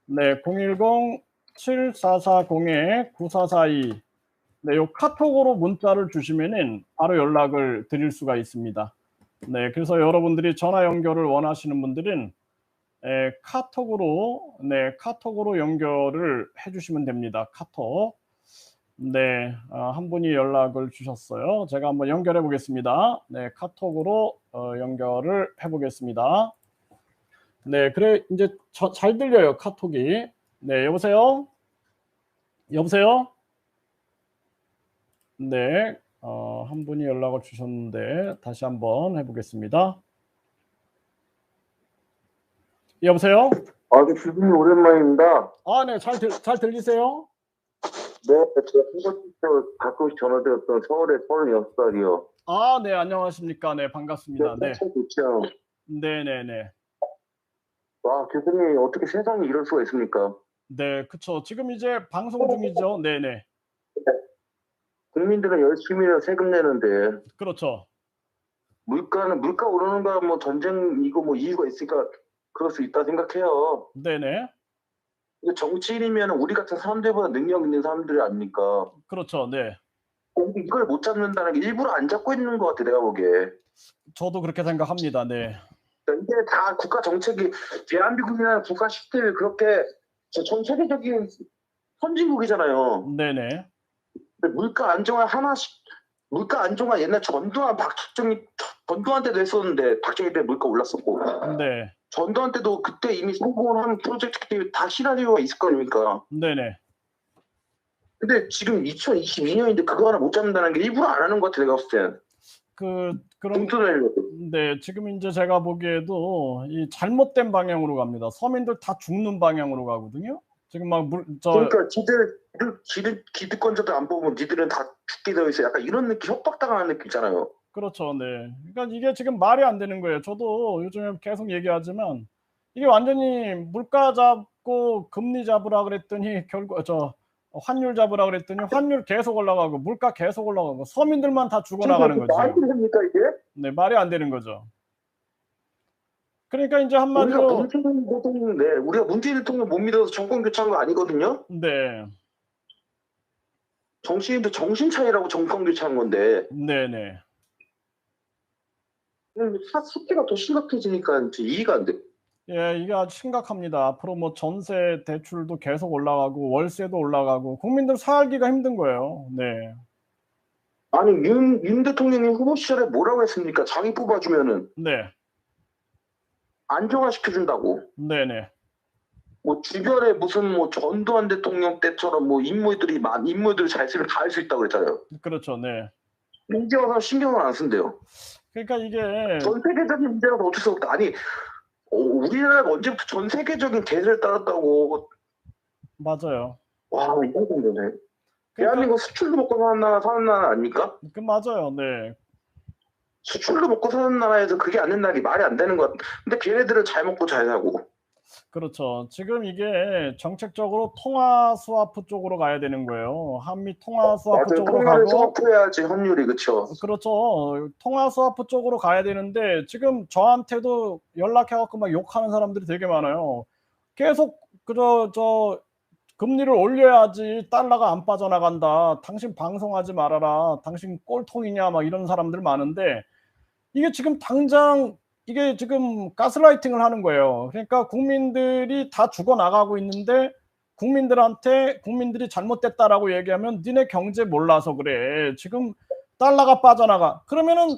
네, 010-7440-9442. 네, 요 카톡으로 문자를 주시면은 바로 연락을 드릴 수가 있습니다. 네, 그래서 여러분들이 전화 연결을 원하시는 분들은 카톡으로 연결을 해 주시면 됩니다. 카톡. 네, 한 분이 연락을 주셨어요. 제가 한번 연결해 보겠습니다. 네, 카톡으로 연결을 해 보겠습니다. 네, 그래 이제 잘 들려요, 카톡이. 네, 여보세요? 여보세요? 네, 한 분이 연락을 주셨는데 다시 한번 해 보겠습니다. 여보세요? 네, 교수님 오랜만입니다. 네, 잘 들리세요? 네, 제가 한국에서 가끔씩 전화드렸던 서울의 36살이요. 네, 안녕하십니까. 네, 반갑습니다. 네. 좋죠. 네네네. 와, 교수님 어떻게 세상에 이럴 수가 있습니까? 네, 그쵸. 지금 이제 방송 중이죠. 네네. 국민들은 열심히 세금 내는데 그렇죠. 물가 오르는 거 뭐 전쟁이고 뭐 이유가 있으니까 그럴 수 있다 생각해요. 네네. 근데 정치인이면 우리 같은 사람들보다 능력 있는 사람들이 아닙니까? 그렇죠. 네. 근데 이걸 못 잡는다는 게 일부러 안 잡고 있는 것 같아, 내가 보기에. 저도 그렇게 생각합니다. 네. 이게 다 국가 정책이 대한민국이라는 국가 시스템이 그렇게 전 세계적인 선진국이잖아요. 네네. 근데 물가 안정화 옛날 전두환 때도 했었는데 박정희 때 물가 올랐었고 네. 전두환 때도 그때 이미 성공을 한 프로젝트들이 다 시나리오가 있을 거 아닙니까? 네네. 근데 지금 2022년인데 그거 하나 못 잡는다는 게 일부러 안 하는 것 같아, 내가 봤을 땐. 그런 네, 지금 이제 제가 보기에도 이 잘못된 방향으로 갑니다. 서민들 다 죽는 방향으로 가거든요. 지금 그러니까 기득권자들 안 보면 니들은 다 죽게 되어 있어. 약간 이런 느낌, 협박당하는 느낌 있잖아요. 그렇죠. 네. 그러니까 이게 지금 말이 안 되는 거예요. 저도 요즘에 계속 얘기하지만 이게 완전히 물가 잡고 금리 잡으라 그랬더니 결국 환율 잡으라 그랬더니 환율 계속 올라가고 물가 계속 올라가고 서민들만 다 죽어나가는 거죠. 말이 됩니까 이게? 네, 말이 안 되는 거죠. 그러니까 이제 한마디로 우리가 문재인 대통령 못 믿어서 정권 교체한 거 아니거든요. 네. 정치인도 정신 차리라고 정권 교체한 건데. 네네. 사태가 더 심각해지니까 이해가 안 돼. 예, 이게 아주 심각합니다. 앞으로 뭐 전세 대출도 계속 올라가고 월세도 올라가고 국민들 살기가 힘든 거예요. 네. 아니 윤 대통령이 후보 시절에 뭐라고 했습니까? 자기 뽑아주면은 네. 안정화시켜준다고. 네네. 뭐 주변에 무슨 뭐 전두환 대통령 때처럼 뭐 인물들 잘 쓰면 다 할 수 있다고 그랬잖아요. 그렇죠. 네. 이제 와서 신경을 안 쓴대요. 그러니까 이게 전 세계적인 문제라도 어쩔 수 없다. 아니 우리나라가 언제부터 전 세계적인 대세를 따랐다고. 맞아요. 와 이거 문제네. 그러니까 대한민국 수출로 먹고 사는 나라 아닙니까? 그 맞아요. 네. 수출로 먹고 사는 나라에서 그게 안 된다는 게 말이 안 되는 것 같아. 근데 걔네들은 잘 먹고 잘 사고. 그렇죠. 지금 이게 정책적으로 통화 스와프 쪽으로 가야 되는 거예요. 한미 통화 스와프 맞아요. 쪽으로 통화를 가고 스와프해야지 환율이. 그쵸. 그렇죠. 통화 스와프 쪽으로 가야 되는데 지금 저한테도 연락해 갖고 막 욕하는 사람들이 되게 많아요. 계속 저 금리를 올려야지 달러가 안 빠져나간다. 당신 방송하지 말아라. 당신 꼴통이냐 막 이런 사람들 많은데 이게 지금 당장 이게 지금 가스라이팅을 하는 거예요. 그러니까 국민들이 다 죽어나가고 있는데 국민들이 잘못됐다라고 얘기하면 니네 경제 몰라서 그래. 지금 달러가 빠져나가. 그러면은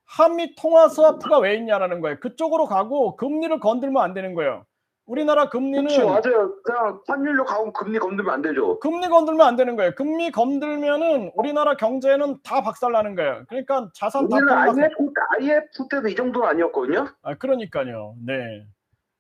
한미 통화 스와프가 왜 있냐라는 거예요. 그쪽으로 가고 금리를 건들면 안 되는 거예요. 우리나라 그치 금리는 맞아요. 그냥 환율로 가고 금리 건들면 안 되죠. 금리 건들면 안 되는 거예요. 금리 건들면은 우리나라 경제는 다 박살나는 거예요. 그러니까 자산 다 우리는 폭락. IMF 때도 이 정도는 아니었거든요. 그러니까요. 네.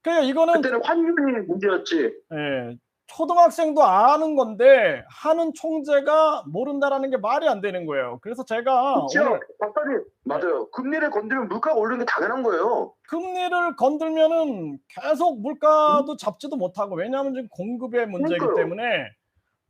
그러니까 이거는 그때는 환율이 문제였지. 예, 초등학생도 아는 건데 하는 총재가 모른다라는 게 말이 안 되는 거예요. 그래서 제가 그렇죠. 오늘 박사님 맞아요. 금리를 건드리면 물가가 오르는 게 당연한 거예요. 금리를 건들면은 계속 물가도 잡지도 못하고 왜냐하면 지금 공급의 문제이기 그러니까요. 때문에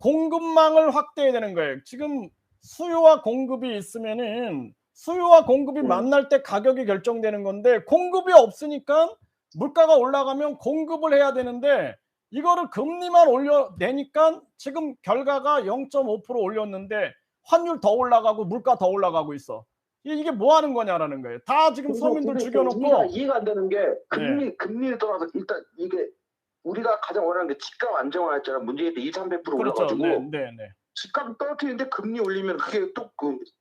공급망을 확대해야 되는 거예요. 지금 수요와 공급이 있으면은 수요와 공급이 만날 때 가격이 결정되는 건데 공급이 없으니까 물가가 올라가면 공급을 해야 되는데 이거를 금리만 올려내니까 지금 결과가 0.5% 올렸는데 환율 더 올라가고 물가 더 올라가고 있어. 이게 뭐 하는 거냐라는 거예요. 다 지금 서민들 죽여놓고 이해가 안 되는 게 네. 금리를 떠나서 일단 이게 우리가 가장 원하는 게 집값 안정화였잖아. 문재인 때 200~300% 그렇죠. 올라가지고 네. 집값 떨어뜨리는데 금리 올리면 그게 또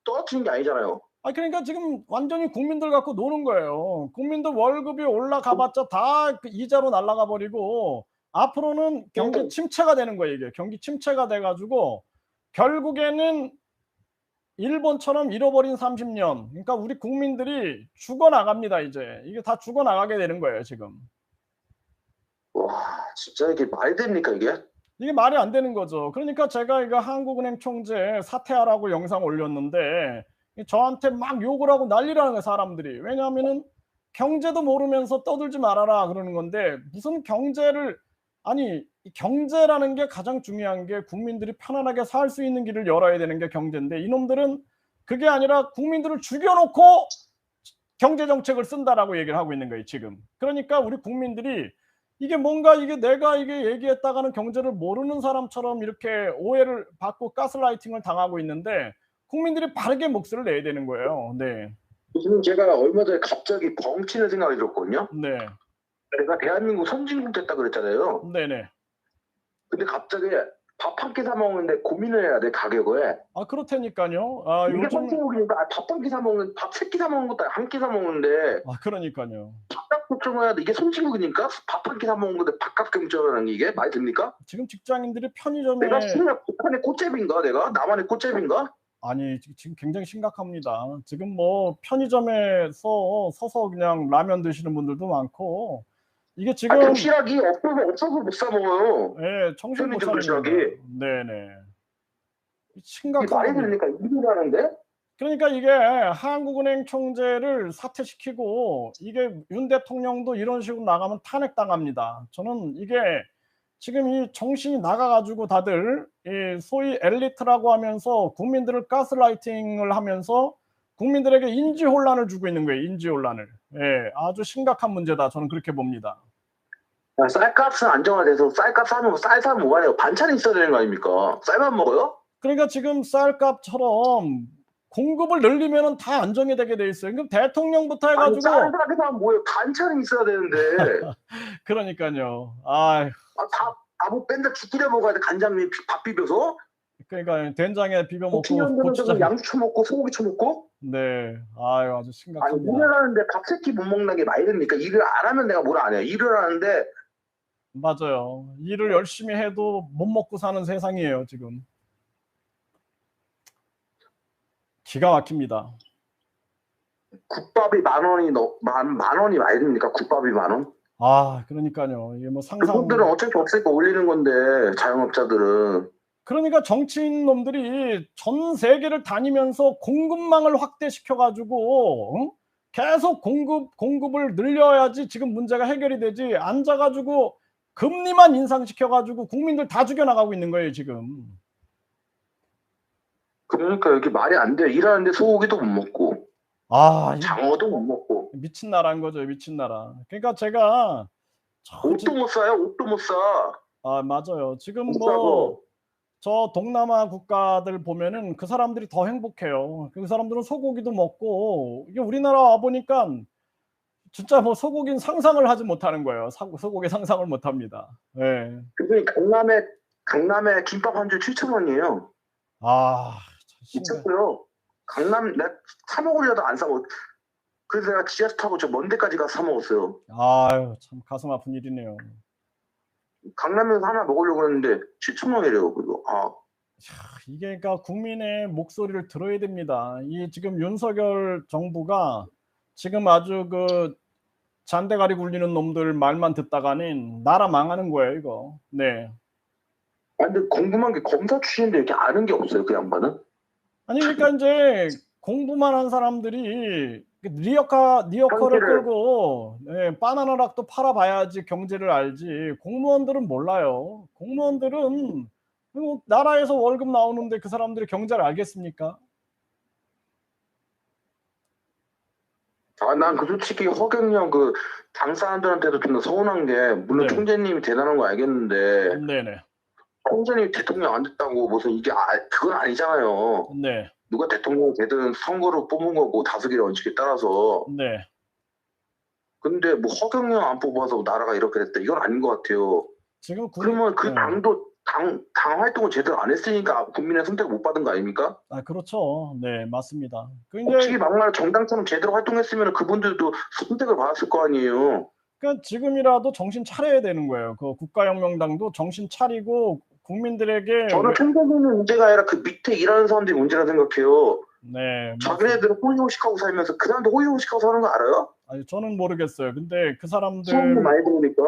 떨어뜨리는 게 아니잖아요. 그러니까 지금 완전히 국민들 갖고 노는 거예요. 국민들 월급이 올라가봤자 다 이자로 날아가 버리고 앞으로는 경기 침체가 되는 거예요. 이게 경기 침체가 돼가지고 결국에는 일본처럼 잃어버린 30년. 그러니까 우리 국민들이 죽어나갑니다. 이제 이게 다 죽어나가게 되는 거예요. 지금. 와 진짜 이게 말이 됩니까 이게? 이게 말이 안 되는 거죠. 그러니까 제가 이거 한국은행 총재 사퇴하라고 영상 올렸는데 저한테 막 욕을 하고 난리라는 거예요, 사람들이. 왜냐하면은 경제도 모르면서 떠들지 말아라 그러는 건데 무슨 경제를 아니 경제라는 게 가장 중요한 게 국민들이 편안하게 살 수 있는 길을 열어야 되는 게 경제인데 이놈들은 그게 아니라 국민들을 죽여놓고 경제 정책을 쓴다라고 얘기를 하고 있는 거예요, 지금. 그러니까 우리 국민들이 이게 뭔가 이게 내가 이게 얘기했다가는 경제를 모르는 사람처럼 이렇게 오해를 받고 가스라이팅을 당하고 있는데 국민들이 바르게 목소리를 내야 되는 거예요. 네. 지금 제가 얼마 전에 갑자기 벙치는 생각이 들었거든요. 네. 내가 대한민국 선진국 됐다 그랬잖아요. 네네. 근데 갑자기 밥 한 끼 사 먹는데 고민을 해야 돼 가격에. 그렇다니까요. 이게 요즘 선진국이니까 밥 한 끼 사 먹는 밥 세 끼 사 먹는 것도 한 끼 사 먹는데 그러니까요. 밥값 걱정해야 돼. 이게 선진국이니까 밥 한 끼 사 먹는 건데 밥값 걱정하는 게 이게 말이 됩니까? 지금 직장인들이 편의점에 내가 정말 북한의 꽃제비인가 내가? 남한의 꽃제비인가? 아니 지금 굉장히 심각합니다. 지금 뭐 편의점에서 서서 그냥 라면 드시는 분들도 많고 이게 지금 도시락이 없어서 못 사 먹어요. 예, 정신 못 차리는 도시락이. 거예요. 네네. 이게 심각한 말이 겁니다. 됩니까? 일을 하는데? 그러니까 이게 한국은행 총재를 사퇴시키고 이게 윤 대통령도 이런 식으로 나가면 탄핵당합니다. 저는 이게 지금 이 정신이 나가가지고 다들 이 소위 엘리트라고 하면서 국민들을 가스라이팅을 하면서 국민들에게 인지 혼란을 주고 있는 거예요. 인지 혼란을. 예, 아주 심각한 문제다. 저는 그렇게 봅니다. 쌀값은 안정화돼서 쌀값 사면 쌀 사면 뭐가 돼요? 반찬이 있어야 되는 거 아닙니까? 쌀만 먹어요? 그러니까 지금 쌀값처럼 공급을 늘리면은 다 안정이 되게 돼 있어요. 그럼 대통령부터 아니 해가지고 쌀쌀하게 하면 뭐예요? 반찬이 있어야 되는데 그러니까요. 아, 뭐 맨날 죽구려 먹어야 돼. 간장에 밥 비벼서 그러니까 된장에 비벼 먹고 고추년들은 저기 고추장. 양주 쳐먹고 소고기 쳐먹고. 네, 아유 아주 아니 심각합니다. 일을 하는데 밥 세끼 못 먹는 게 말이 됩니까? 일을 안 하면 내가 뭘 안 해요. 일을 하는데 맞아요. 일을 열심히 해도 못 먹고 사는 세상이에요 지금. 기가 막힙니다. 국밥이 만 원이 만 원이 말이 됩니까? 국밥이 만 원? 아, 그러니까요. 이게 뭐 상상. 그분들은 어쩔 수 없으니까 올리는 건데 자영업자들은. 그러니까 정치인 놈들이 전 세계를 다니면서 공급망을 확대시켜가지고 계속 공급을 늘려야지 지금 문제가 해결이 되지. 앉아가지고 금리만 인상시켜가지고 국민들 다 죽여나가고 있는 거예요 지금. 그러니까 이게 말이 안 돼요. 일하는데 소고기도 못 먹고 아, 장어도 못 먹고 미친 나라인 거죠, 미친 나라. 그러니까 제가 옷도 못 사요. 옷도 못 사. 아, 맞아요. 지금 못 뭐 사고. 저 동남아 국가들 보면은 그 사람들이 더 행복해요. 그 사람들은 소고기도 먹고, 이게 우리나라 와 보니까 진짜 뭐 소고기는 상상을 하지 못하는 거예요. 소고기 상상을 못 합니다. 예. 그분이 강남에 김밥 한 줄 7,000원이에요. 아, 미쳤고요. 강남 내가 사 먹으려도 안 사고. 그래서 내가 지하철 타고 저 먼 데까지 가서 사 먹었어요. 아유, 참 가슴 아픈 일이네요. 강남에서 하나 먹으려고 했는데 7,000원이래요. 그리고 이게 그러니까 국민의 목소리를 들어야 됩니다. 이 지금 윤석열 정부가 지금 아주 그 잔대가리 굴리는 놈들 말만 듣다가는 나라 망하는 거예요, 이거. 네. 아니 근데 궁금한 게 검사 출신인데 이렇게 아는 게 없어요. 그 양반은? 아니 그러니까 이제 공부만 한 사람들이 리어카를 경제를. 끌고 바나나락도 팔아봐야지 경제를 알지. 공무원들은 몰라요. 공무원들은 나라에서 월급 나오는데 그 사람들이 경제를 알겠습니까? 난 그 솔직히 허경영 그 당 사람들한테도 좀 서운한 게 물론 네. 총재님이 대단한 거 알겠는데 네네. 총재님이 대통령 안 됐다고 무슨 이게 그건 아니잖아요. 네. 누가 대통령이 되든 선거로 뽑은 거고 다수결의 원칙에 따라서. 네. 근데 뭐 허경영 안 뽑아서 나라가 이렇게 됐다 이건 아닌 것 같아요. 지금 그러면 그 당도 당 활동을 제대로 안 했으니까 국민의 선택을 못 받은 거 아닙니까? 아, 그렇죠. 네, 맞습니다. 솔직히 막말 정당처럼 제대로 활동했으면 그분들도 선택을 받았을 거 아니에요. 그러니까 지금이라도 정신 차려야 되는 거예요. 그 국가혁명당도 정신 차리고 국민들에게. 저는 총재님이 문제가 아니라 그 밑에 일하는 사람들이 문제라 생각해요. 네, 자기네들은 호의호식하고 살면서 그 사람도 호의호식하고 사는 거 알아요? 아니, 저는 모르겠어요. 근데 그 수업도 사람들, 많이 들으니까.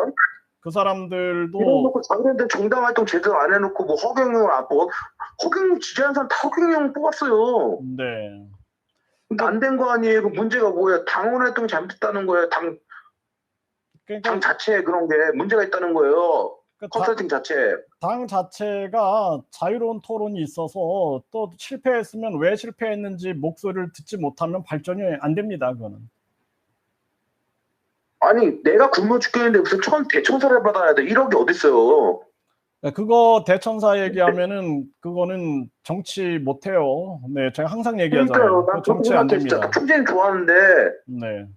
그 사람들도 이래놓고 자기네들 정당 활동 제대로 안 해놓고 뭐 허경영을 안 뽑아. 허경영 지지하는 사람 다 허경영 뽑았어요. 네. 근데 안 된 거 아니에요. 그 문제가 뭐예요? 당원 활동 잘못했다는 거예요. 당 그러니까 자체에 그런 게 문제가 있다는 거예요. 컨설팅 자체. 당 자체가 자유로운 토론이 있어서 또 실패했으면 왜 실패했는지 목소리를 듣지 못하면 발전이 안 됩니다. 그거는. 아니 내가 굶어 죽겠는데 무슨 대천사를 받아야 돼. 1억이 어딨어요. 그거 대천사 얘기하면은 그거는 정치 못해요. 네, 제가 항상 얘기하잖아요. 그러니까요. 정치 안 됩니다. 총재님 좋아하는데 네.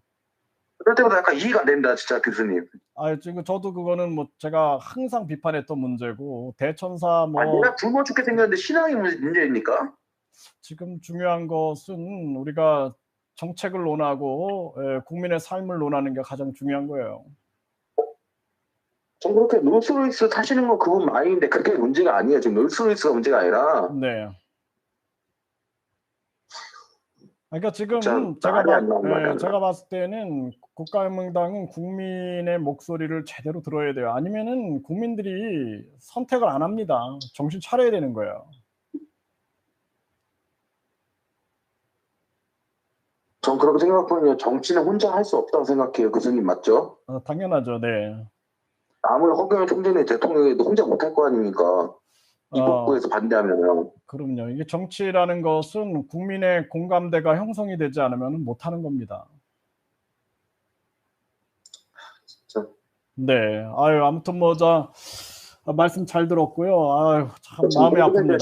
그럴 때마다 약간 이해가 안 됩니다, 진짜 교수님. 아, 지금 저도 그거는 뭐 제가 항상 비판했던 문제고 대천사 뭐. 내가 굶어 죽게 생겼는데 신앙이 문제입니까? 지금 중요한 것은 우리가 정책을 논하고 국민의 삶을 논하는 게 가장 중요한 거예요. 전 그렇게 롤스로이스 타시는 건 그분 마인인데 그게 문제가 아니에요. 지금 롤스로이스가 문제가 아니라. 네. 그러니까 지금 제가 봤을 때는 국가혁명당은 국민의 목소리를 제대로 들어야 돼요. 아니면은 국민들이 선택을 안 합니다. 정신 차려야 되는 거예요. 전 그렇게 생각하면 정치는 혼자 할 수 없다고 생각해요. 교수님 맞죠? 당연하죠. 네. 아무리 허경영 총재님 대통령이도 혼자 못할 거 아닙니까? 입법부에서 반대하면요. 그럼요. 이게 정치라는 것은 국민의 공감대가 형성이 되지 않으면 못하는 겁니다. 진짜. 네. 아유, 아무튼 뭐 말씀 잘 들었고요. 아유, 참 마음이 아픕니다.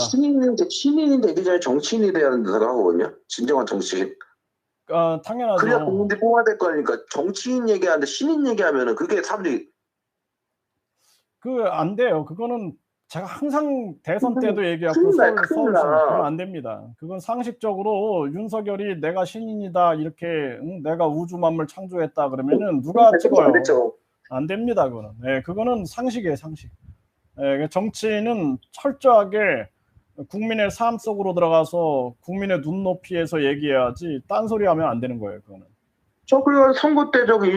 신인이 되기 전에 정치인이 돼야 된다고 하거든요. 진정한 정치인. 그래야 당연하죠. 국민들이 뽑아야 될 거 아닙니까? 정치인 얘기하는데 신인 얘기하면은 그게 사람들이 안 돼요. 그거는 제가 항상 대선 때도 얘기하고 큰일 나요, 큰일 서울선 나. 그건 안 됩니다. 그건 상식적으로 윤석열이 내가 신인이다 이렇게 내가 우주 만물 창조했다 그러면은 누가 찍어요? 안 됐죠. 안 됩니다. 그거는. 예, 그거는 상식이에요, 상식. 예, 정치인은 철저하게 국민의 삶 속으로 들어가서 국민의 눈높이에서 얘기해야지 딴소리 하면 안 되는 거예요. 그거는. 저 그래요. 선거 때 저기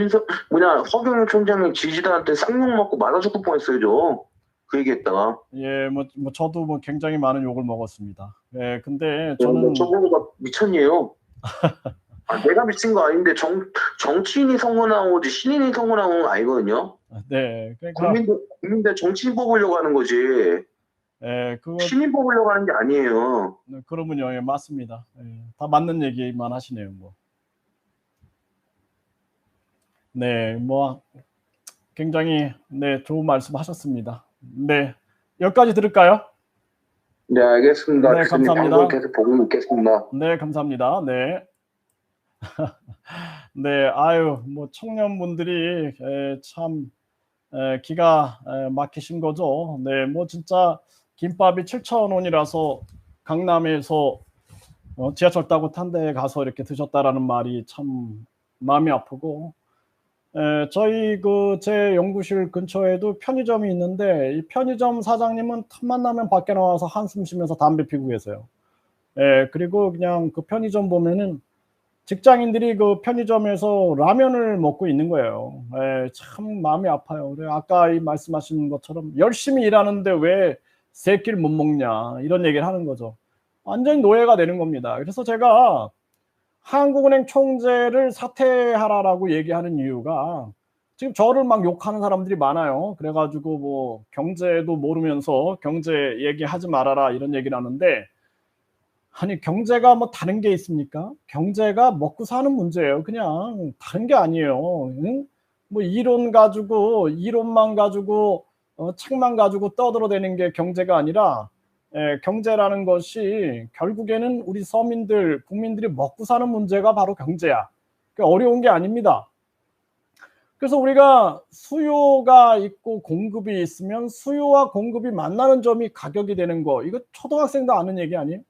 허경영 총장이 지지자한테 쌍욕 먹고 맞아 죽을 뻔했어요. 그 얘기했다가. 예, 저도 굉장히 많은 욕을 먹었습니다. 예, 근데 저는 저보고 미쳤니에요. 내가 미친 거 아닌데 정치인이 선거 나오지 신인이 선거 나오는 건 아니거든요. 네, 그러니까 국민들 정치인 뽑으려고 하는 거지. 예, 신인 뽑으려고 하는 게 아니에요. 그러면요, 예, 맞습니다. 예, 다 맞는 얘기만 하시네요, 뭐. 네, 굉장히 좋은 말씀하셨습니다. 네, 여기까지 들을까요? 네, 알겠습니다. 네, 감사합니다. 방송 계속 보고 있겠습니다. 네, 감사합니다. 네. 네, 아유, 청년분들이 참 기가 막히신 거죠. 네, 진짜 김밥이 7,000원이라서 강남에서 지하철 타고 탄 데에 가서 이렇게 드셨다라는 말이 참 마음이 아프고, 저희 제 연구실 근처에도 편의점이 있는데 이 편의점 사장님은 틈만 나면 밖에 나와서 한숨 쉬면서 담배 피고 계세요. 그리고 그냥 그 편의점 보면은 직장인들이 그 편의점에서 라면을 먹고 있는 거예요. 참 마음이 아파요. 그래 아까 말씀하신 것처럼 열심히 일하는데 왜 세 끼를 못 먹냐 이런 얘기를 하는 거죠. 완전히 노예가 되는 겁니다. 그래서 제가 한국은행 총재를 사퇴하라라고 얘기하는 이유가 지금 저를 막 욕하는 사람들이 많아요. 그래가지고 경제도 모르면서 경제 얘기하지 말아라 이런 얘기를 하는데, 아니 경제가 다른 게 있습니까? 경제가 먹고 사는 문제예요. 그냥 다른 게 아니에요. 응? 이론만 가지고 책만 가지고 떠들어대는 게 경제가 아니라, 경제라는 것이 결국에는 우리 서민들, 국민들이 먹고 사는 문제가 바로 경제야. 어려운 게 아닙니다. 그래서 우리가 수요가 있고 공급이 있으면 수요와 공급이 만나는 점이 가격이 되는 거, 이거 초등학생도 아는 얘기 아니에요?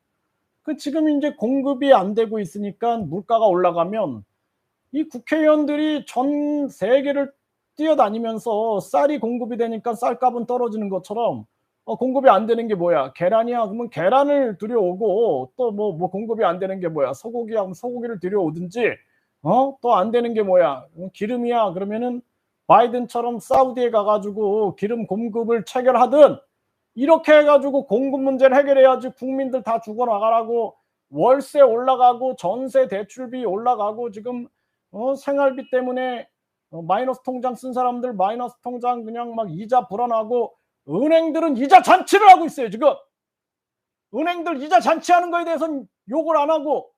지금 이제 공급이 안 되고 있으니까 물가가 올라가면 이 국회의원들이 전 세계를 뛰어다니면서 쌀이 공급이 되니까 쌀값은 떨어지는 것처럼 공급이 안 되는 게 뭐야? 계란이야. 그러면 계란을 들여오고, 또 공급이 안 되는 게 뭐야? 소고기야. 그럼 소고기를 들여오든지, 또 안 되는 게 뭐야? 기름이야. 그러면은 바이든처럼 사우디에 가가지고 기름 공급을 체결하든, 이렇게 해가지고 공급 문제를 해결해야지 국민들 다 죽어나가라고 월세 올라가고 전세 대출비 올라가고 지금 생활비 때문에 마이너스 통장 쓴 사람들 마이너스 통장 그냥 막 이자 불어나고, 은행들은 이자 잔치를 하고 있어요. 지금 은행들 이자 잔치하는 거에 대해서는 욕을 안 하고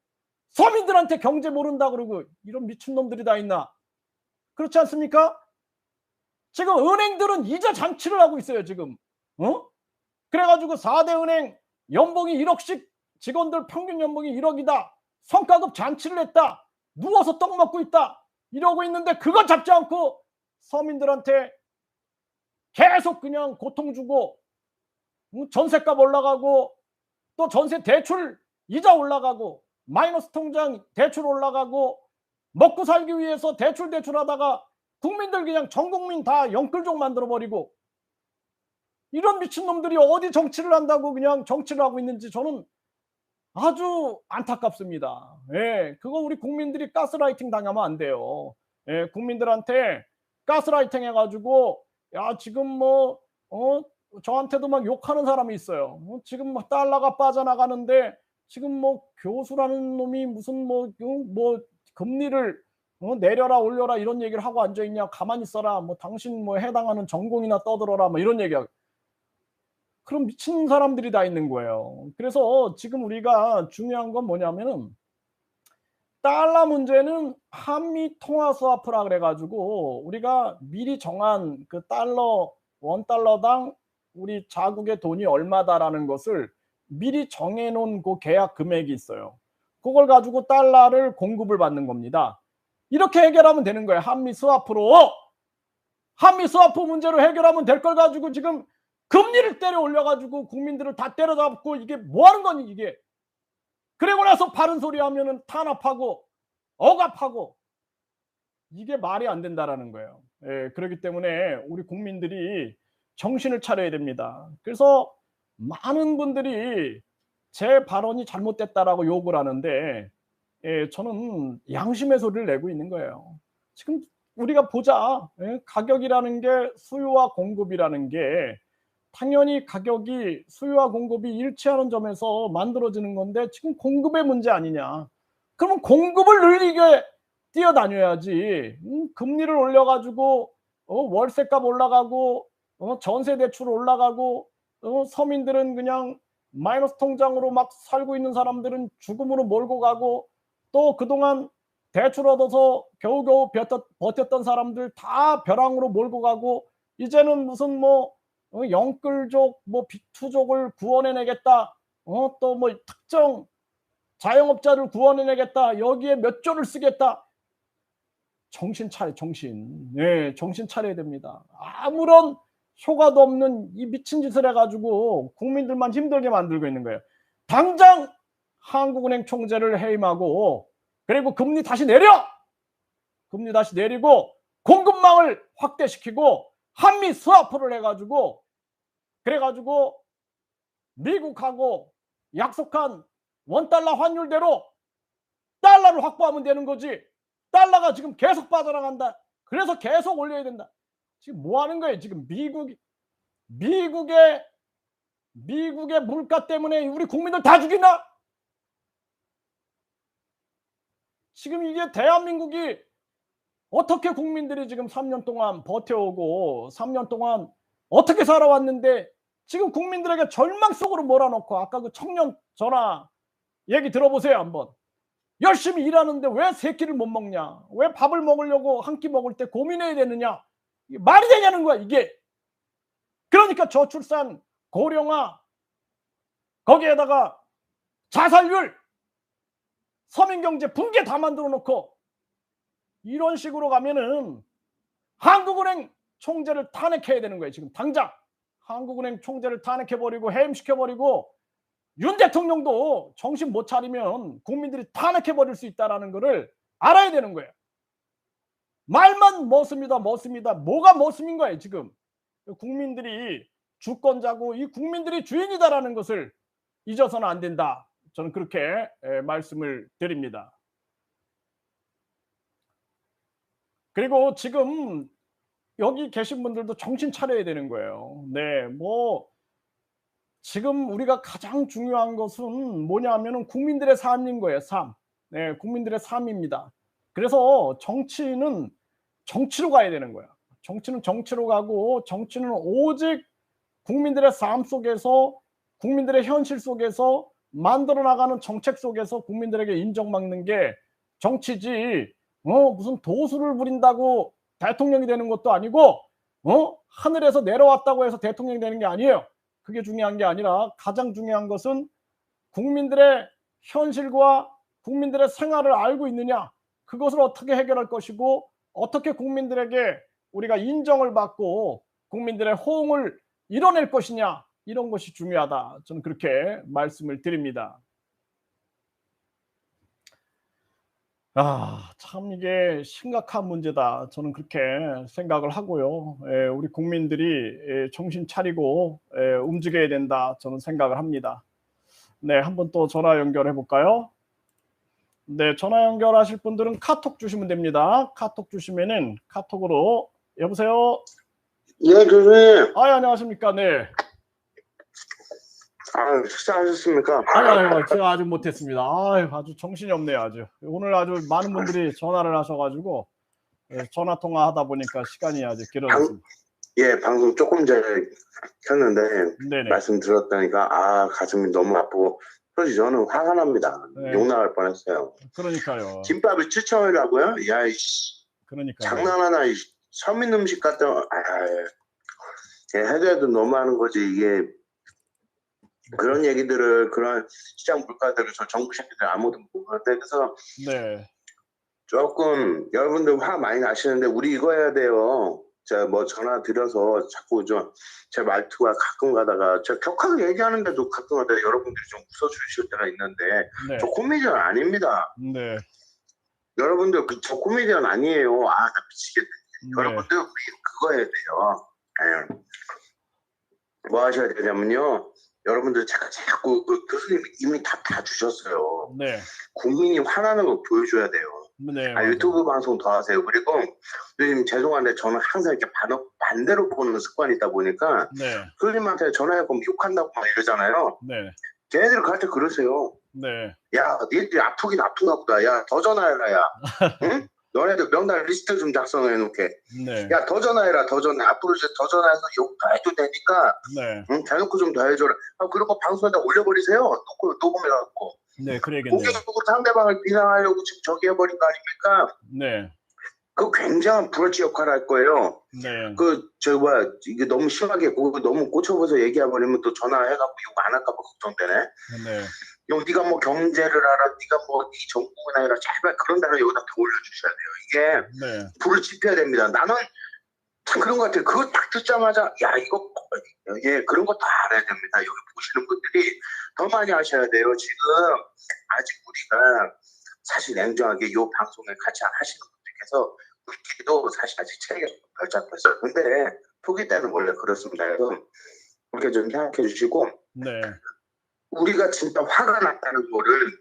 서민들한테 경제 모른다 그러고, 이런 미친놈들이 다 있나? 그렇지 않습니까? 지금 은행들은 이자 잔치를 하고 있어요. 지금 그래가지고 4대 은행 연봉이 1억씩, 직원들 평균 연봉이 1억이다. 성과급 잔치를 했다. 누워서 떡 먹고 있다. 이러고 있는데 그거 잡지 않고 서민들한테 계속 그냥 고통 주고, 전세값 올라가고 또 전세 대출 이자 올라가고 마이너스 통장 대출 올라가고 먹고 살기 위해서 대출하다가 국민들 그냥 전 국민 다 영끌족 만들어버리고, 이런 미친놈들이 어디 정치를 한다고 그냥 정치를 하고 있는지 저는 아주 안타깝습니다. 그거 우리 국민들이 가스라이팅 당하면 안 돼요. 국민들한테 가스라이팅 해가지고 야 지금 저한테도 막 욕하는 사람이 있어요. 지금 달러가 빠져나가는데 지금 교수라는 놈이 무슨 금리를 내려라 올려라 이런 얘기를 하고 앉아있냐, 가만히 있어라, 당신 해당하는 전공이나 떠들어라, 이런 얘기하고. 그럼 미친 사람들이 다 있는 거예요. 그래서 지금 우리가 중요한 건 뭐냐면은, 달러 문제는 한미 통화 스와프라 그래가지고 우리가 미리 정한 그 달러, $1당 우리 자국의 돈이 얼마다라는 것을 미리 정해놓은 그 계약 금액이 있어요. 그걸 가지고 달러를 공급을 받는 겁니다. 이렇게 해결하면 되는 거예요. 한미 스와프로. 한미 스와프 문제로 해결하면 될 걸 가지고 지금 금리를 때려 올려가지고 국민들을 다 때려잡고 이게 뭐 하는 거니 이게. 그리고 나서 바른 소리 하면은 탄압하고 억압하고 이게 말이 안 된다라는 거예요. 예, 그렇기 때문에 우리 국민들이 정신을 차려야 됩니다. 그래서 많은 분들이 제 발언이 잘못됐다라고 욕을 하는데 예, 저는 양심의 소리를 내고 있는 거예요. 지금 우리가 보자. 예, 가격이라는 게 수요와 공급이라는 게 당연히 가격이 수요와 공급이 일치하는 점에서 만들어지는 건데 지금 공급의 문제 아니냐. 그러면 공급을 늘리게 뛰어다녀야지. 금리를 올려가지고 월세값 올라가고 전세 대출 올라가고 서민들은 그냥 마이너스 통장으로 막 살고 있는 사람들은 죽음으로 몰고 가고 또 그동안 대출 얻어서 겨우겨우 버텼던 사람들 다 벼랑으로 몰고 가고 이제는 무슨 뭐 영끌족 뭐 빅투족을 구원해내겠다 또 뭐 특정 자영업자를 구원해내겠다 여기에 몇 조를 쓰겠다. 정신 차려 정신. 네, 정신 차려야 됩니다. 아무런 효과도 없는 이 미친 짓을 해가지고 국민들만 힘들게 만들고 있는 거예요. 당장 한국은행 총재를 해임하고 그리고 금리 다시 내려! 금리 다시 내리고 공급망을 확대시키고 한미 스와프를 해가지고 그래가지고 미국하고 약속한 원달러 환율대로 달러를 확보하면 되는 거지. 달러가 지금 계속 빠져나간다. 그래서 계속 올려야 된다. 지금 뭐 하는 거예요? 지금 미국의 물가 때문에 우리 국민들 다 죽이나? 지금 이게 대한민국이 어떻게 국민들이 지금 3년 동안 버텨오고 3년 동안 어떻게 살아왔는데 지금 국민들에게 절망 속으로 몰아넣고 아까 그 청년 전화 얘기 들어보세요 한번. 열심히 일하는데 왜 세 끼를 못 먹냐? 왜 밥을 먹으려고 한 끼 먹을 때 고민해야 되느냐? 이게 말이 되냐는 거야 이게. 그러니까 저출산, 고령화, 거기에다가 자살률, 서민경제 붕괴 다 만들어 놓고 이런 식으로 가면은 한국은행 총재를 탄핵해야 되는 거예요. 지금 당장 한국은행 총재를 탄핵해버리고 해임시켜버리고 윤 대통령도 정신 못 차리면 국민들이 탄핵해버릴 수 있다는 것을 알아야 되는 거예요. 말만 멋습니다. 뭐가 멋씀인 거예요 지금. 국민들이 주권자고 이 국민들이 주인이다라는 것을 잊어서는 안 된다. 저는 그렇게 말씀을 드립니다. 그리고 지금 여기 계신 분들도 정신 차려야 되는 거예요. 네, 뭐 지금 우리가 가장 중요한 것은 뭐냐면은 국민들의 삶인 거예요. 삶. 네, 국민들의 삶입니다. 그래서 정치는 정치로 가야 되는 거야. 정치는 정치로 가고 정치는 오직 국민들의 삶 속에서 국민들의 현실 속에서 만들어 나가는 정책 속에서 국민들에게 인정받는 게 정치지. 무슨 도수를 부린다고 대통령이 되는 것도 아니고 하늘에서 내려왔다고 해서 대통령이 되는 게 아니에요. 그게 중요한 게 아니라 가장 중요한 것은 국민들의 현실과 국민들의 생활을 알고 있느냐, 그것을 어떻게 해결할 것이고 어떻게 국민들에게 우리가 인정을 받고 국민들의 호응을 이뤄낼 것이냐, 이런 것이 중요하다. 저는 그렇게 말씀을 드립니다. 참 이게 심각한 문제다. 저는 그렇게 생각을 하고요. 우리 국민들이 정신 차리고 움직여야 된다. 저는 생각을 합니다. 네, 한번 또 전화 연결해 볼까요? 네, 전화 연결하실 분들은 카톡 주시면 됩니다. 카톡 주시면은 카톡으로 여보세요. 예, 교수님. 안녕하십니까. 네. 식사하셨습니까? 아니요, 제가 아직 못했습니다. 아주 정신이 없네요, 아주. 오늘 아주 많은 분들이 전화를 하셔가지고 전화 통화하다 보니까 시간이 아주 길어졌습니다. 예, 방송 조금 전에 켰는데 네네. 말씀 들었다니까 가슴이 너무 아프고 솔직히 저는 화가 납니다. 네. 욕 나갈 뻔했어요. 그러니까요. 김밥이 7,000원이라고요? 야, 그러니까요. 장난하나, 서민 음식 같은 해도 해도 너무하는 거지. 이게 그런 얘기들을 그런 시장 물가들을 저 정부 새끼들 아무도 모르는데 그래서 네. 조금 여러분들 화 많이 나시는데 우리 이거 해야 돼요. 제가 뭐 전화 드려서 자꾸 제 말투가 가끔 가다가 제가 격하게 얘기하는데도 가끔 가다가 여러분들이 좀 웃어주실 때가 있는데 저 네. 코미디언 아닙니다. 네. 여러분들 저 코미디언 아니에요. 아, 나 미치겠네. 네. 여러분들 우리 그거 해야 돼요. 예. 뭐 하셔야 되냐면요. 여러분들 자꾸 그 교수님이 이미 다 주셨어요. 네. 국민이 화나는 걸 보여줘야 돼요. 네. 아, 맞아요. 유튜브 방송 더 하세요. 그리고 선생님 죄송한데 저는 항상 이렇게 반대로 보는 습관이 있다 보니까 네. 선생님한테 전화해서 욕한다고 막 이러잖아요. 네. 걔네들 갈 때 그러세요. 네. 야, 니들이 아프긴 아픈가 보다. 야, 더 전화해라, 야. 응? 너네들 명단 리스트 좀 작성해 놓게. 네. 야, 더 전화해라, 더 전화. 앞으로 이제 더 전화해서 욕 더 해도 되니까, 네. 응? 대놓고 좀 더 해줘라. 아, 그런 거 방송에다 올려버리세요. 녹음해갖고. 네. 그러겠네요. 공개적으로 상대방을 비난하려고 지금 저기 해버린 거 아닙니까? 네. 그 굉장한 불치 역할을 할 거예요. 네. 이게 너무 심하게, 그거 너무 꽂혀버서 얘기해버리면 또 전화해갖고 욕 안 할까봐 걱정되네. 네. 네가 뭐 경제를 알아, 네가 뭐 네 정부나 해라, 제발 그런 단어 여기다 더 올려주셔야 돼요. 이게 네. 불을 지펴야 됩니다. 나는 참 그런 것 같아요. 그거 딱 듣자마자 야 이거 예 그런 거 다 알아야 됩니다. 여기 보시는 분들이 더 많이 하셔야 돼요. 지금 아직 우리가 사실 냉정하게 이 방송을 같이 하시는 분들께서 우리끼리도 사실 아직 체계가 덜 잡고 있어요. 근데 초기 때는 원래 그렇습니다. 그래서 그렇게 좀 생각해 주시고 네. 우리가 진짜 화가 났다는 거를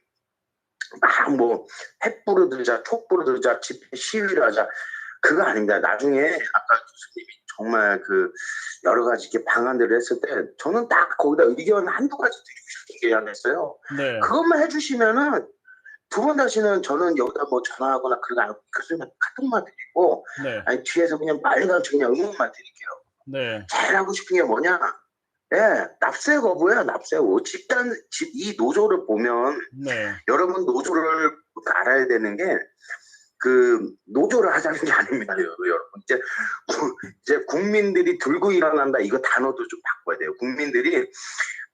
막 뭐 햇불을 들자, 촛불을 들자, 집회 시위를 하자 그거 아닙니다. 나중에 아까 교수님이 정말 그 여러 가지 이렇게 방안들을 했을 때 저는 딱 거기다 의견 한두 가지 드리고 싶은 게 안 했어요. 네. 그것만 해주시면은 두 번 다시는 저는 여기다 뭐 전화하거나 그러지 않고 교수님한테 카톡만 드리고 네. 아니 뒤에서 그냥 빨리가서 그냥 응원만 드릴게요. 네. 제일 하고 싶은 게 뭐냐? 예, 납세 거부야, 납세 거부. 이 노조를 보면 네. 여러분 노조를 알아야 되는 게 그 노조를 하자는 게 아닙니다, 여러분. 이제 국민들이 들고 일어난다 이거 단어도 좀 바꿔야 돼요. 국민들이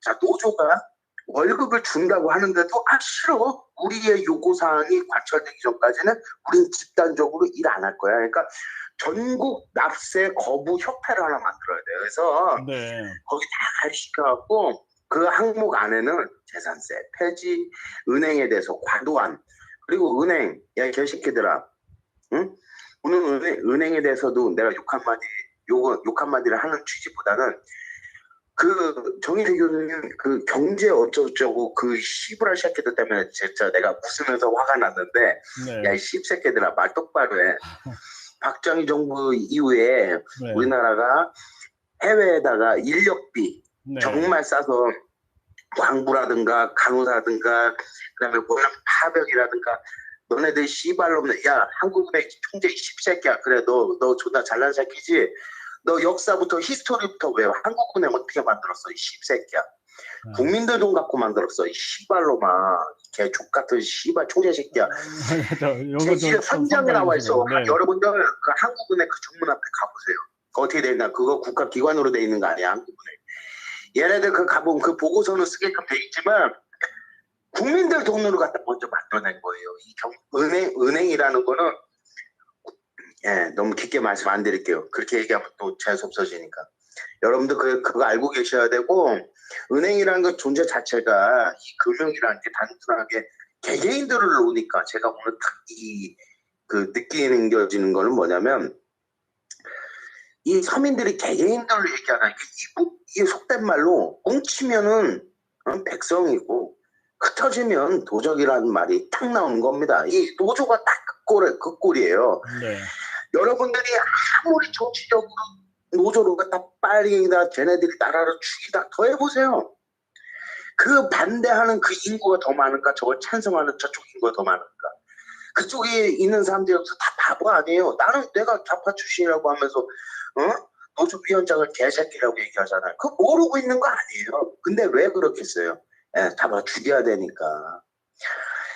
자 노조가 월급을 준다고 하는데도 아 싫어. 우리의 요구 사항이 관철되기 전까지는 우린 집단적으로 일 안 할 거야. 그러니까 전국 납세 거부 협회를 하나 만들어야 돼요. 그래서 네. 거기 다 가입시켜갖고 그 항목 안에는 재산세, 폐지, 은행에 대해서 과도한 그리고 은행, 야 이 개새끼들아, 응? 오늘 은행에 대해서도 내가 욕 한마디를 하는 취지보다는 그 정의대 교수님 그 경제 어쩌고저쩌고 그 씨부랄 새끼들 때문에 진짜 내가 웃으면서 화가 났는데 네. 야 이 씹새끼들아 말 똑바로 해. 박정희 정부 이후에 네. 우리나라가 해외에다가 인력비 네. 정말 싸서 광부라든가 간호사라든가 그다음에 월남 파병이라든가 너네들 씨발놈들 야 한국은행 총재 씹새끼야 그래 너 존나 잘난 새끼지 너 역사부터 히스토리부터 외워 한국은행 어떻게 만들었어 이 씹새끼야 국민들 돈 갖고 만들었어 이 씨발놈아 개 족같은 씨발 총재 새끼야 제 집에 선장에 나와 있어 네. 여러분들 그 한국은행 그 정문 앞에 가보세요 어떻게 돼 있나 그거 국가기관으로 돼 있는 거 아니야 한국은행 얘네들 그 가본 그 보고서는 쓰게끔 돼 있지만 국민들 돈으로 갖다 먼저 만들어낸 거예요. 이 은행이라는 거는 예, 너무 깊게 말씀 안 드릴게요. 그렇게 얘기하면 또 재수 없어지니까. 여러분들 그거 알고 계셔야 되고 은행이라는 그 존재 자체가 이 금융이라는 게 단순하게 개개인들을 놓으니까 제가 오늘 딱 그 느끼는 거는 뭐냐면 이 서민들이 개개인들로 얘기하는 이 속된 말로 뭉치면은 백성이고 흩어지면 도적이라는 말이 딱 나오는 겁니다. 이 노조가 딱 그 꼴이에요. 네. 여러분들이 아무리 정치적으로 노조를 갖다 빨리다 쟤네들이 나라를 죽이다 더 해보세요. 그 반대하는 그 인구가 더 많은가 저걸 찬성하는 저쪽 인구가 더 많은가 그쪽에 있는 사람들이 다 바보 아니에요. 나는 내가 좌파 출신이라고 하면서 노조위원장을 개새끼라고 얘기하잖아요. 그거 모르고 있는 거 아니에요. 근데 왜 그렇겠어요? 다 죽여야 되니까.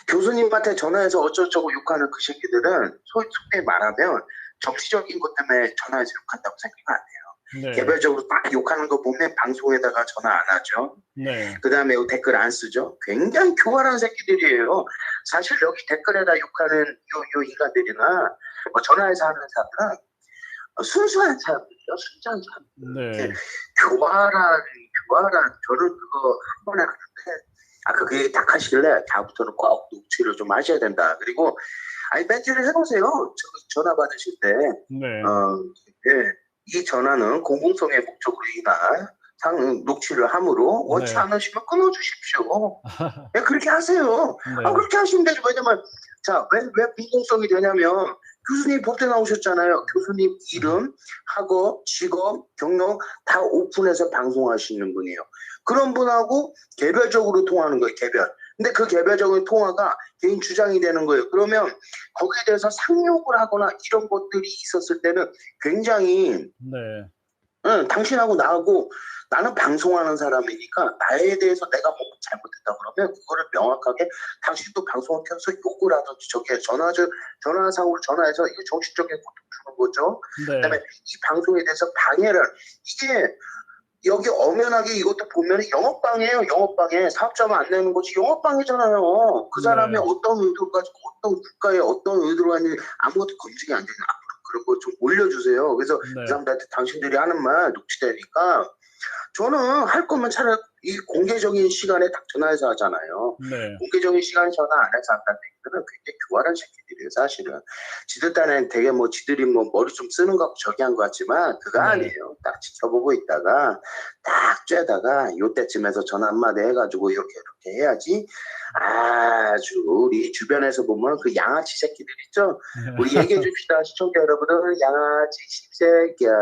교수님한테 전화해서 어쩌고저쩌고 욕하는 그 새끼들은 솔직히 말하면 정치적인 것 때문에 전화해서 욕한다고 생각 안 해요. 네. 개별적으로 딱 욕하는 거 보면 방송에다가 전화 안 하죠. 네. 그 다음에 댓글 안 쓰죠. 굉장히 교활한 새끼들이에요. 사실 여기 댓글에다 욕하는 요 인간들이나 뭐 전화해서 하는 사람들은 순수한 사람들이죠. 순수한 사람들. 네. 교활한 저는 그거 한 번에 하는데 그게 딱 하시길래 다음부터는 꼭 녹취를 좀 하셔야 된다. 그리고 멘트를 해보세요. 전화 받으실 때 네. 예, 이 전화는 공공성의 목적으로 인한 녹취를 함으로 원치 네. 않으시면 끊어주십시오. 예, 그렇게 하세요. 네. 그렇게 하시면 되죠. 왜냐면 왜 공공성이 되냐면 교수님 법대 나오셨잖아요. 교수님 이름, 학업, 직업, 경력 다 오픈해서 방송하시는 분이에요. 그런 분하고 개별적으로 통화하는 거예요. 개별. 근데 그 개별적인 통화가 개인 주장이 되는 거예요. 그러면 거기에 대해서 상욕을 하거나 이런 것들이 있었을 때는 굉장히 네. 당신하고 나하고 나는 방송하는 사람이니까 나에 대해서 내가 뭐 잘못했다 그러면 그거를 명확하게 당신도 방송을 켜서 욕을 하든지 저게 전화상으로 전화해서 이거 정신적인 고통 주는 거죠. 네. 그다음에 이 방송에 대해서 방해를 이게 여기 엄연하게 이것도 보면 영업방해예요. 영업방해. 사업자만 안 내는 것이 영업방해잖아요. 그 사람이 네. 어떤 의도로 가지고 어떤 국가에 어떤 의도로 하는지 아무것도 검증이 안 되는 앞으로 그런 거 좀 올려주세요. 그래서 네. 그 사람들한테 당신들이 하는 말 녹취되니까 저는 할 거면 차라리 이 공개적인 시간에 딱 전화해서 하잖아요. 네. 공개적인 시간에 전화 안 해서 한다는 얘기들은 굉장히 교활한 새끼들이에요, 사실은. 지들 딴에는 되게 뭐 지들이 뭐 머리 좀 쓰는 거 같고 저기 한 것 같지만 그거 네. 아니에요. 딱 지켜보고 있다가 딱 쬐다가 요때쯤에서 전화 한마디 해가지고 이렇게 해야지. 아주 우리 주변에서 보면 그 양아치 새끼들 있죠? 우리 얘기해 줍시다. 시청자 여러분들 양아치 씹새끼야.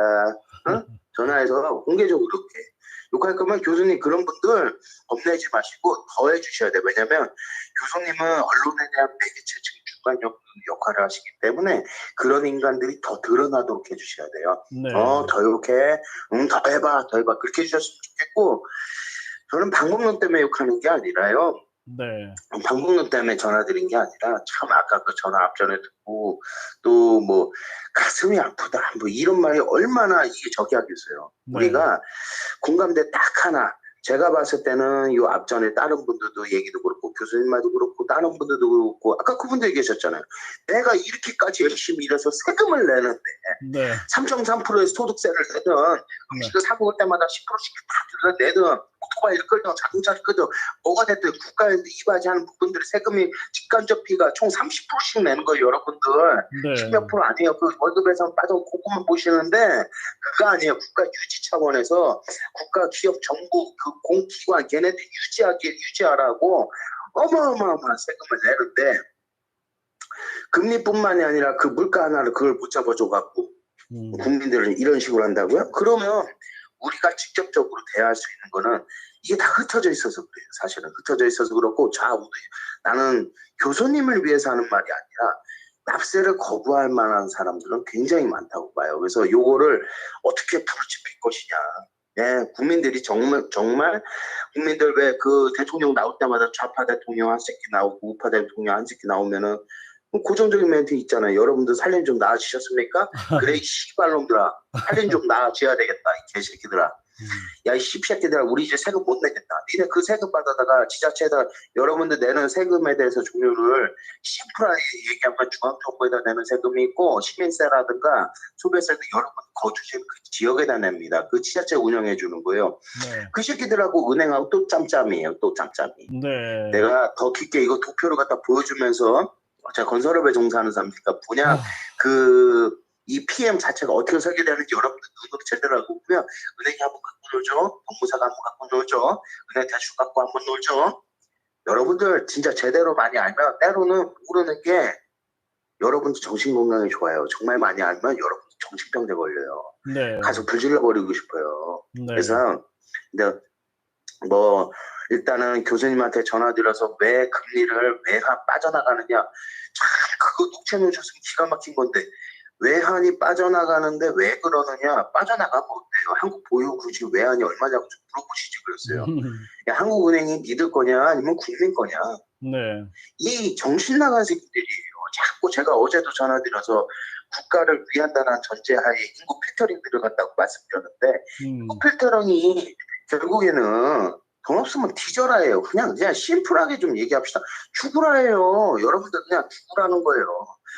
전화해서 공개적으로 이렇게 욕할 거면 교수님 그런 분들 겁내지 마시고 더 해주셔야 돼요. 왜냐면 교수님은 언론에 대한 매개체 중간 역할을 하시기 때문에 그런 인간들이 더 드러나도록 해주셔야 돼요. 네. 더 욕해, 더 해봐, 그렇게 해주셨으면 좋겠고 저는 방법론 때문에 욕하는 게 아니라요. 네. 방법론 때문에 전화드린 게 아니라 참 아까 그 전화 앞전에 듣고 또 뭐 가슴이 아프다 뭐 이런 말이 얼마나 이게 저기 하겠어요. 네. 우리가 공감대 딱 하나 제가 봤을 때는 요 앞전에 다른 분들도 얘기도 그렇고 교수님 말도 그렇고 다른 분들도 그렇고 아까 그분도 얘기하셨잖아요. 내가 이렇게까지 열심히 일해서 세금을 내는데 네. 3.3%의 소득세를 내든 음식을 사 먹을 때마다 10%씩 다 내든 오토바이를 끌든 자동차를 끌든 뭐가 됐든 국가에 이바지하는 부분들의 세금이 직간접비가 총 30%씩 내는 거예요. 여러분들 네. 10몇 프로 아니에요. 그 월급에서 빠져 그것만 보시는데 그거 아니에요. 국가 유지 차원에서 국가 기업 정부 그 공기관 걔네들 유지하라고 어마어마한 세금을 내는데 금리뿐만이 아니라 그 물가 하나를 그걸 못 잡아줘갖고 국민들은 이런 식으로 한다고요? 그러면 우리가 직접적으로 대할 수 있는 거는 이게 다 흩어져 있어서 그래요. 사실은 흩어져 있어서 그렇고 좌우도 나는 교수님을 위해서 하는 말이 아니라 납세를 거부할 만한 사람들은 굉장히 많다고 봐요. 그래서 요거를 어떻게 풀어짚힐 것이냐. 예, 국민들이 정말 국민들 왜 그 대통령 나올 때마다 좌파 대통령 한 새끼 나오고 우파 대통령 한 새끼 나오면은 고정적인 멘트 있잖아요. 여러분들 살림 좀 나아지셨습니까? 그래 이 씨발놈들아 살림 좀 나아져야 되겠다 이 개새끼들아. 야 이 씹새끼들아 우리 이제 세금 못 내겠다. 니네 그 세금 받아다가 지자체에다 여러분들 내는 세금에 대해서 종류를 심플하게 얘기하면 중앙정부에다 내는 세금이 있고 시민세라든가 소비세도 여러분 거주지 그 지역에다 냅니다. 그 지자체 운영해 주는 거예요. 네. 그 새끼들하고 은행하고 또 짬짬이에요. 또 짬짬이. 네. 내가 더 깊게 이거 도표를 갖다 보여주면서 제가 건설업에 종사하는 사람이니까 분야 이 PM 자체가 어떻게 설계되는지 여러분들 눈으로 제대로 알고 보면 은행이 한번 갖고 놀죠. 법무사가 한번 갖고 놀죠. 은행 대출 갖고 한번 놀죠. 여러분들 진짜 제대로 많이 알면 때로는 모르는 게 여러분들 정신건강에 좋아요. 정말 많이 알면 여러분들 정신병에 걸려요. 네. 가서 불질러 버리고 싶어요. 네. 그래서 근데 뭐 일단은 교수님한테 전화드려서 왜 금리를 외환 빠져나가느냐 참 그거 녹취해 놓으셨으면 기가 막힌 건데 외환이 빠져나가는데 왜 그러느냐 빠져나가면 어때요? 한국 보유 굳이 외환이 얼마냐고 좀 물어보시지 그랬어요. 야, 한국은행이 니들 거냐 아니면 국민 거냐 네. 이 정신 나간 새끼들이에요. 자꾸 제가 어제도 전화드려서 국가를 위한다는 전제하에 인구 필터링 들어간다고 말씀드렸는데 인구 필터링이 결국에는 돈 없으면 뒤져라예요. 그냥 심플하게 좀 얘기합시다. 죽으라예요. 여러분들 그냥 죽으라는 거예요.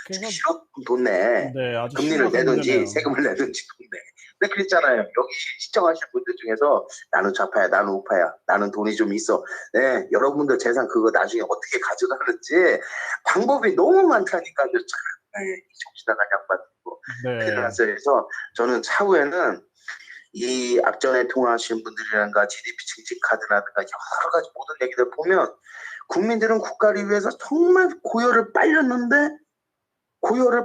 그래서 싫어 돈 내. 네, 아주 금리를 심각한 내든지 문제네요. 세금을 내든지 돈 내. 근데 그랬잖아요. 여기 시청하실 분들 중에서 나는 좌파야, 나는 우파야, 나는 돈이 좀 있어. 네, 여러분들 재산 그거 나중에 어떻게 가져가는지 방법이 너무 많다니까요. 참, 정신 나간 양반이고 큰일 네, 났어요. 그래서 저는 차후에는 이 앞전에 통화하신 분들이란가 GDP 증식 카드라든가 여러 가지 모든 얘기들 보면 국민들은 국가를 위해서 정말 고열을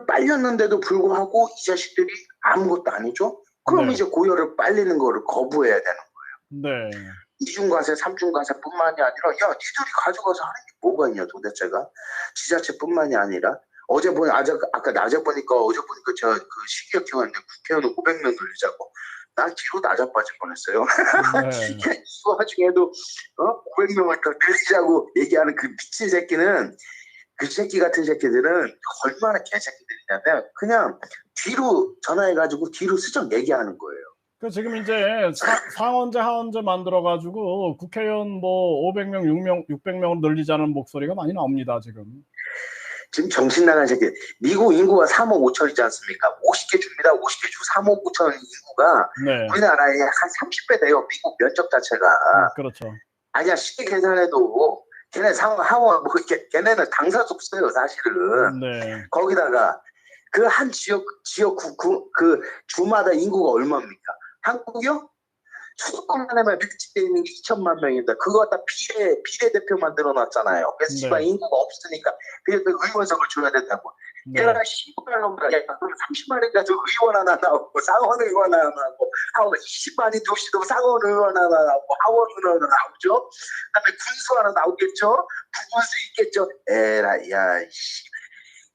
빨렸는데도 불구하고 이 자식들이 아무것도 아니죠. 그럼 네, 이제 고열을 빨리는 거를 거부해야 되는 거예요. 네, 이중과세, 삼중과세뿐만이 아니라 야 니들이 가져가서 하는 게 뭐가 있냐 도대체가. 지자체뿐만이 아니라 어제 보니 아까 낮에 보니까 어제 보니까 제가 그 시기가 기억하는데 국회의원 500명 늘리자고 난 뒤로 낮아빠질 뻔했어요. 네. 이 와중에도 500명을 더 늘리자고 얘기하는 그 미친 새끼는 그 새끼 같은 새끼들은 얼마나 개새끼들이냐면 그냥 뒤로 전화해가지고 뒤로 수정 얘기하는 거예요. 그 지금 이제 상원제 하원제 만들어 가지고 국회의원 뭐 500명, 600명으로 늘리자는 목소리가 많이 나옵니다, 지금. 지금 정신 나간 새끼. 미국 인구가 3억 5천이지 않습니까? 50개 줍니다. 50개 주 3억 5천 인구가 네, 우리나라의 한 30배 돼요. 미국 면적 자체가. 그렇죠. 아니야 쉽게 계산해도 걔네 하원 뭐 걔네는 당사 속세요 사실은. 네, 거기다가 그 한 지역 그 주마다 인구가 얼마입니까? 한국이요? 수도권만 하면 밀집되어 있는 게 2천만 명입니다. 그거 다 비례대표 만들어놨잖아요. 그래서 네. 지방 인구가 없으니까 그래서 의원석을 줘야 된다고. 네, 얘가 시발놈들아, 그럼 30만이 가지고 의원 하나 나오고 상원 의원 하나 나오고 하고 20만이 도시도 상원 의원 하나 나오고 하원 의원 하나 나오죠. 그다음에 군수 하나 나오겠죠. 부군수 있겠죠. 에라 야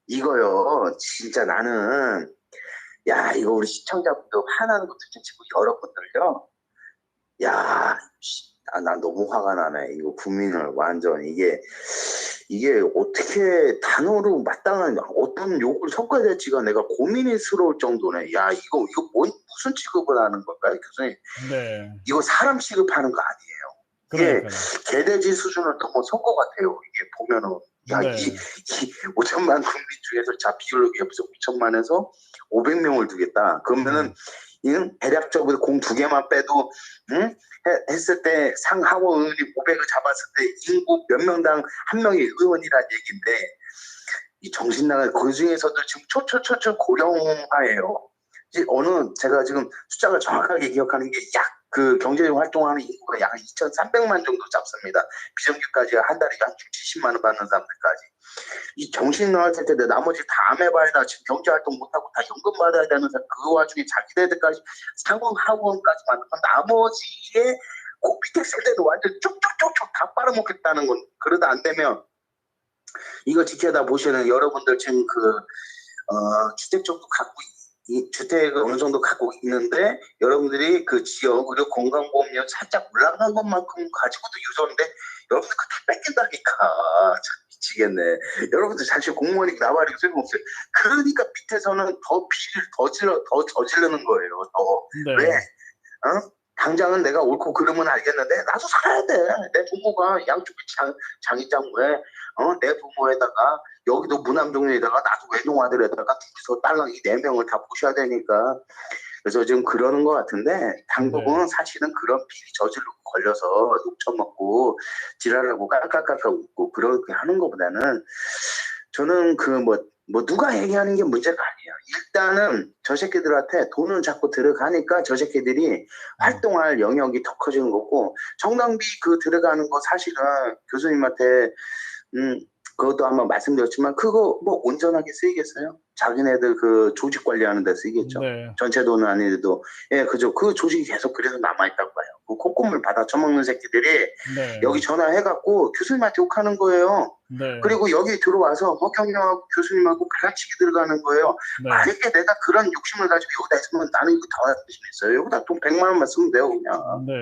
이거요 진짜 나는 야 이거 우리 시청자분들 화나는 것도 좀 치고 여러분들요 야 나 너무 화가 나네. 이거 국민을 완전 이게 어떻게 단어로 마땅한 어떤 욕을 섞어야 될지가 내가 고민스러울 정도네. 야 이거 무슨 취급을 하는 걸까요 교수님? 네. 이거 사람 취급하는 거 아니에요. 이게 그러니까요. 개돼지 수준을 넘어선 것 같아요. 이게 보면은 야, 네, 이 5천만 국민 중에서 자 비율로 해서 5천만에서 500명을 두겠다. 그러면은 대략적으로 공 2개만 빼도 했을 때 상하원 의원이 500을 잡았을 때 인구 몇 명당 한 명이 의원이라는 얘기인데 이 정신 나간 그 중에서도 지금 초초 고령화예요. 제가 지금 숫자를 정확하게 기억하는 게 그 경제적 활동하는 인구가 약 2,300만 정도 잡습니다. 비정규까지 한 달에 약 70만 원 받는 사람들까지. 이 정신 나갔을 때 나머지 다 암해봐야 지금 경제활동 못하고 다 연금 받아야 되는 사람 그 와중에 자기네들까지 상원 하원까지 만들고 나머지의 그 밑에 세대도 완전 쭉쭉쭉쭉 다 빨아먹겠다는 건 그러다 안 되면 이거 지켜다 보시는 여러분들 지금 주택 정도 갖고 이 주택을 어느 정도 갖고 있는데 여러분들이 그 지역 그리고 건강보험료 살짝 올라간 것만큼 가지고도 유서인데 여러분들 그거 다 뺏긴다니까. 참 미치겠네. 여러분들 사실 공무원이 나발이고 소용없어요. 그러니까 밑에서는 더 비리를 더 저지르는 거예요. 네, 왜? 당장은 내가 옳고 그름은 알겠는데 나도 살아야 돼. 내 부모가 양쪽에 장이장구에 내 부모에다가 여기도 무남동네에다가 나도 외동아들에다가 둘이서 딸랑이 4명을 다 모셔야 되니까 그래서 지금 그러는 것 같은데 당국은 사실은 그런 비리 저질로 걸려서 욕처먹고 지랄하고 깔깔깔깔 웃고 그렇게 하는 것보다는 저는 누가 얘기하는 게 문제가 아니에요. 일단은 저 새끼들한테 돈을 자꾸 들어가니까 저 새끼들이 활동할 영역이 더 커지는 거고 정당비 들어가는 거 사실은 교수님한테 그것도 한번 말씀드렸지만 그거 뭐 온전하게 쓰이겠어요? 자기네들 그 조직 관리하는 데 쓰이겠죠. 네, 전체 돈은 아니래도 그죠. 그 조직이 계속 그래서 남아있다고 봐요. 그 콧구멍을 받아 처먹는 새끼들이 네, 여기 전화해갖고 교수님한테 욕하는 거예요. 네, 그리고 여기 들어와서 허경영하고 교수님하고 갈라치기 들어가는 거예요. 네, 만약에 내가 그런 욕심을 가지고 여기다 있으면 나는 이거 다 할 수 있어요. 여기다 돈 100만 원만 쓰면 돼요, 그냥. 네,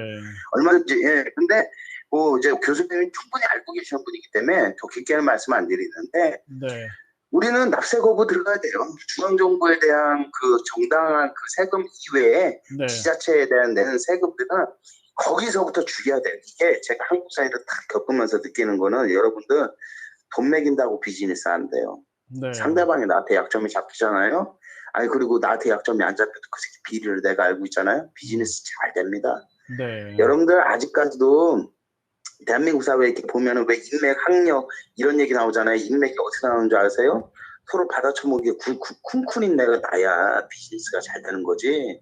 얼마든지. 근데 이제 교수님이 충분히 알고 계시는 분이기 때문에 더 깊게는 말씀 안 드리는데 네, 우리는 납세 거부 들어가야 돼요. 중앙정부에 대한 그 정당한 그 세금 이외에 네. 지자체에 대한 내는 세금들은 거기서부터 줄여야 돼요. 이게 제가 한국 사회를 다 겪으면서 느끼는 거는 여러분들 돈 매긴다고 비즈니스 안 돼요. 네. 상대방이 나한테 약점이 잡히잖아요. 아니 그리고 나한테 약점이 안 잡혀도 그 새끼 비리를 내가 알고 있잖아요. 비즈니스 잘 됩니다. 네. 여러분들 아직까지도 대한민국 사회에 이렇게 보면은 왜 인맥, 학력 이런 얘기 나오잖아요. 인맥이 어디서 나오는 줄 아세요? 서로 받아쳐먹기 쿵쿵인 내가 나야 비즈니스가 잘 되는 거지.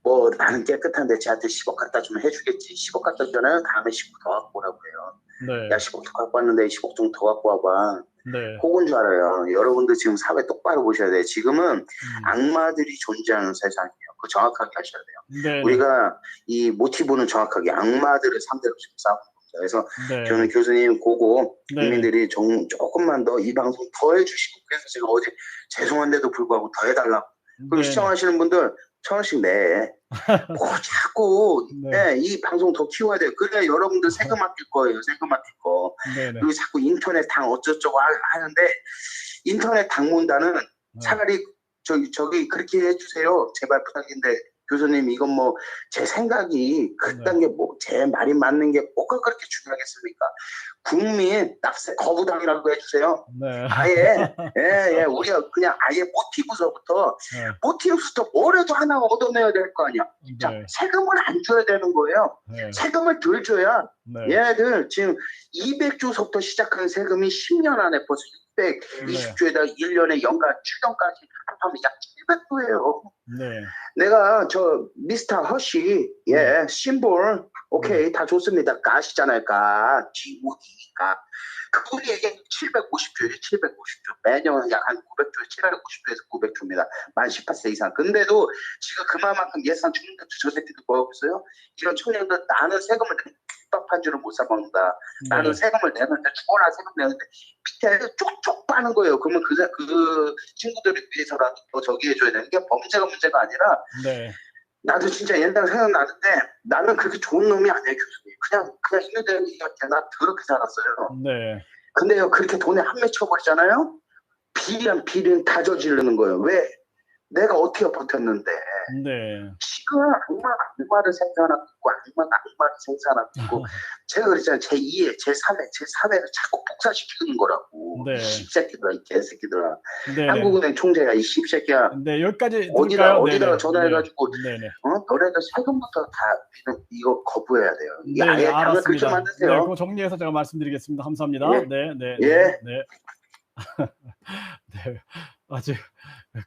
뭐 나는 깨끗한데 쟤한테 10억 갖다 주면 해주겠지. 10억 갖다 주잖아요. 다음에 10억 더 갖고 오라고 해요. 네. 야 10억 더 갖고 왔는데 10억 좀 더 갖고 와봐. 네. 혹은 줄 알아요. 여러분들 지금 사회 똑바로 보셔야 돼요. 지금은 악마들이 존재하는 세상이에요. 그거 정확하게 하셔야 돼요. 네. 우리가 이 모티브는 정확하게 악마들을 상대로 지금 싸우는 겁니다. 그래서 네. 저는 교수님 보고 네. 국민들이 조금만 더 이 방송 더 해주시고 그래서 제가 어제 죄송한데도 불구하고 더 해달라고. 그리고 네. 시청하시는 분들 1,000원씩 내. 뭐 자꾸 네. 이 방송 더 키워야 돼요. 그래야 여러분들 세금 아낄 거예요. 세금 아낄 거. 네. 네. 그리고 자꾸 인터넷 당 어쩌고저쩌고 하는데 인터넷 당문단은 차라리 저기 그렇게 해주세요. 제발 부탁인데 교수님 이건 뭐 제 생각이 그딴 게 뭐 제 말이 맞는 게 뭐가 그렇게 중요하겠습니까? 국민 납세 거부당이라고 해주세요. 네. 아예 우리가 그냥 아예 모티브서부터 모티브부터 뭐라도 하나 얻어내야 될 거 아니야. 진짜 네. 세금을 안 줘야 되는 거예요. 네. 세금을 덜 줘야 네. 얘들 지금 200조서부터 시작한 세금이 10년 안에 벌써 620조에다가 1년에 연간 추경까지 합하면 약 700조예요. 네. 내가 저 미스터 허쉬 심볼 오케이 다 좋습니다. 가시잖아요. GOD가 그분이 얘기한 750조예요. 750조 매년 약 한 900조에 750조에서 900조입니다. 만 18세 이상. 근데도 지금 그만큼 예산 죽는다. 저 새끼들 뭐하고 있어요? 이런 청년들 나는 세금을 한 줄은 못 사먹는다. 나는 세금을 내는데 죽어나 세금 내는데 밑에 쪽쪽 빠는 거예요. 그러면 그 친구들을 위해서라도 더 저기 해줘야 되는 게 범죄가 문제가 아니라 나도 진짜 옛날에 생각나는데 나는 그렇게 좋은 놈이 아니에요. 교수님. 그냥 있는 대로 얘기할게. 나 더럽게 살았어요. 네. 근데요 그렇게 돈에 한 매 쳐버리잖아요. 비리는 다 저지르는 거예요. 왜? 내가 어떻게 버텼는데 지금 악마를 생산하고 있고 악마를 생산하고 있고 제가 그랬잖아요. 제2의 제3의 제4회를 자꾸 복사시키는 거라고. 이 씹새끼들아 이 개새끼들아. 한국은행 총재야 이 씹새끼야. 네 여기까지 어디다가 전화해가지고 너네들 세금부터 다 이거 거부해야 돼요. 네, 알았습니다. 그렇게 만드세요. 네, 그거 정리해서 제가 말씀드리겠습니다. 감사합니다. 네. 네, 아주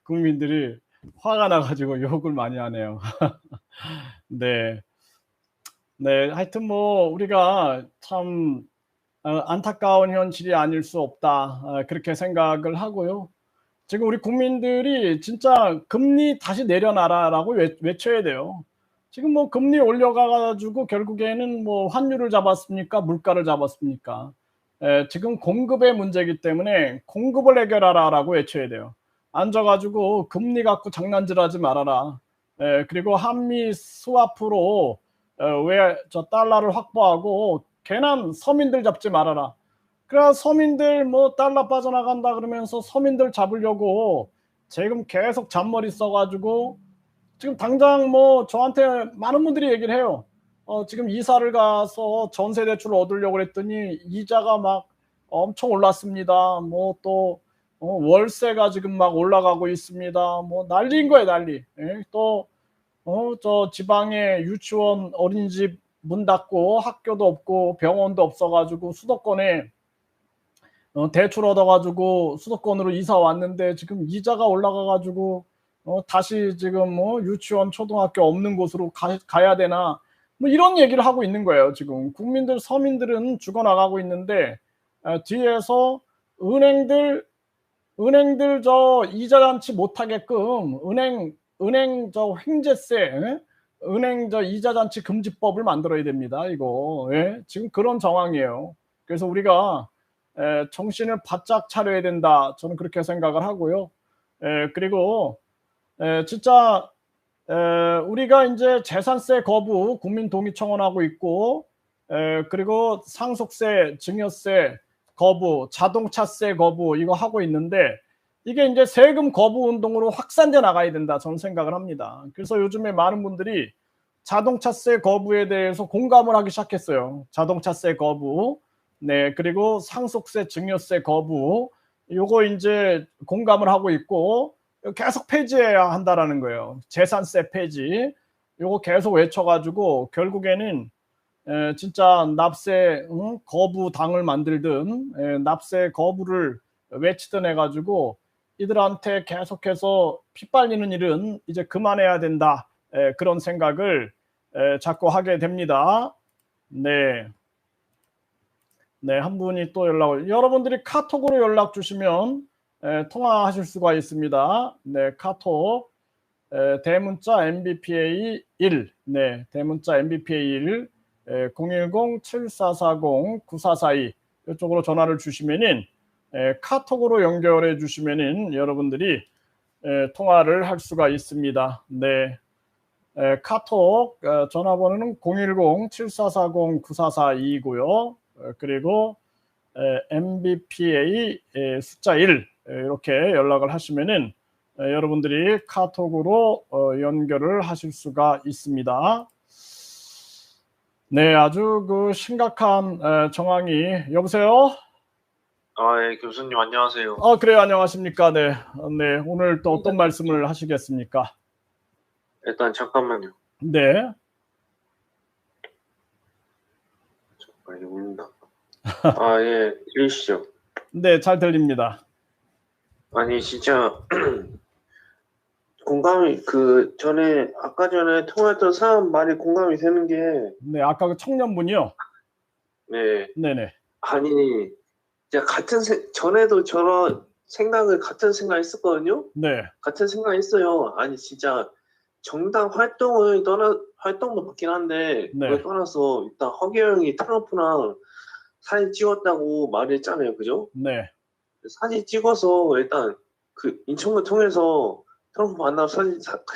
국민들이 화가 나가지고 욕을 많이 하네요. 네, 하여튼 뭐 우리가 참 안타까운 현실이 아닐 수 없다 그렇게 생각을 하고요. 지금 우리 국민들이 진짜 금리 다시 내려놔라라고 외쳐야 돼요. 지금 뭐 금리 올려가지고 결국에는 뭐 환율을 잡았습니까? 물가를 잡았습니까? 지금 공급의 문제이기 때문에 공급을 해결하라라고 외쳐야 돼요. 앉아가지고 금리 갖고 장난질하지 말아라. 그리고 한미 스와프로 왜 저 달러를 확보하고 괜한 서민들 잡지 말아라. 그래 서민들 뭐 달러 빠져나간다 그러면서 서민들 잡으려고 지금 계속 잔머리 써가지고 지금 당장 뭐 저한테 많은 분들이 얘기를 해요. 지금 이사를 가서 전세 대출을 얻으려고 그랬더니 이자가 막 엄청 올랐습니다. 뭐 또 월세가 지금 막 올라가고 있습니다. 뭐 난리인 거예요, 난리. 또 저 지방에 유치원, 어린이집 문 닫고 학교도 없고 병원도 없어가지고 수도권에 대출 얻어가지고 수도권으로 이사 왔는데 지금 이자가 올라가가지고 다시 지금 뭐 유치원, 초등학교 없는 곳으로 가야 되나 뭐 이런 얘기를 하고 있는 거예요. 지금 국민들, 서민들은 죽어나가고 있는데 뒤에서 은행들 저 이자 잔치 못하게끔 은행 저 횡재세, 은행 저 이자 잔치 금지법을 만들어야 됩니다. 이거 지금 그런 정황이에요. 그래서 우리가 정신을 바짝 차려야 된다. 저는 그렇게 생각을 하고요. 그리고 진짜 우리가 이제 재산세 거부 국민 동의 청원하고 있고 그리고 상속세, 증여세 거부, 자동차세 거부 이거 하고 있는데 이게 이제 세금 거부 운동으로 확산돼 나가야 된다 저는 생각을 합니다. 그래서 요즘에 많은 분들이 자동차세 거부에 대해서 공감을 하기 시작했어요. 자동차세 거부, 네, 그리고 상속세, 증여세 거부, 요거 이제 공감을 하고 있고 계속 폐지해야 한다라는 거예요. 재산세 폐지, 요거 계속 외쳐가지고 결국에는 진짜 납세 거부 당을 만들든 납세 거부를 외치든 해가지고 이들한테 계속해서 핏발리는 일은 이제 그만해야 된다. 그런 생각을 자꾸 하게 됩니다. 네. 네, 한 분이 또 연락을, 여러분들이 카톡으로 연락 주시면 통화하실 수가 있습니다. 네, 카톡 대문자 MBPA 1, 네, 대문자 MBPA 1 010-7440-9442 이쪽으로 전화를 주시면은 카톡으로 연결해 주시면은 여러분들이 통화를 할 수가 있습니다. 네. 카톡 전화번호는 010-7440-9442이고요. 그리고 MBPA 숫자 1 이렇게 연락을 하시면은 여러분들이 카톡으로 연결을 하실 수가 있습니다. 네, 아주 그 심각한 정황이 여보세요? 예, 교수님 안녕하세요. 그래요, 안녕하십니까? 네, 네, 오늘 또 어떤 말씀을 하시겠습니까? 일단 잠깐만요. 네. 빨리 울린다. 예, 들리시죠? 네, 잘 들립니다. 아니 진짜 공감이 아까 전에 통화했던 사람 말이 공감이 되는 게 네, 아까 그 청년분이요. 네, 네네. 아니 진짜 전에도 저런 같은 생각 했었거든요. 네, 같은 생각 했어요. 아니 진짜 정당 활동도 맞긴 한데 네. 그걸 떠나서 일단 허경영이 트럼프랑 사진 찍었다고 말했잖아요, 그죠? 네, 사진 찍어서 일단 그 인천을 통해서 트럼프 만나서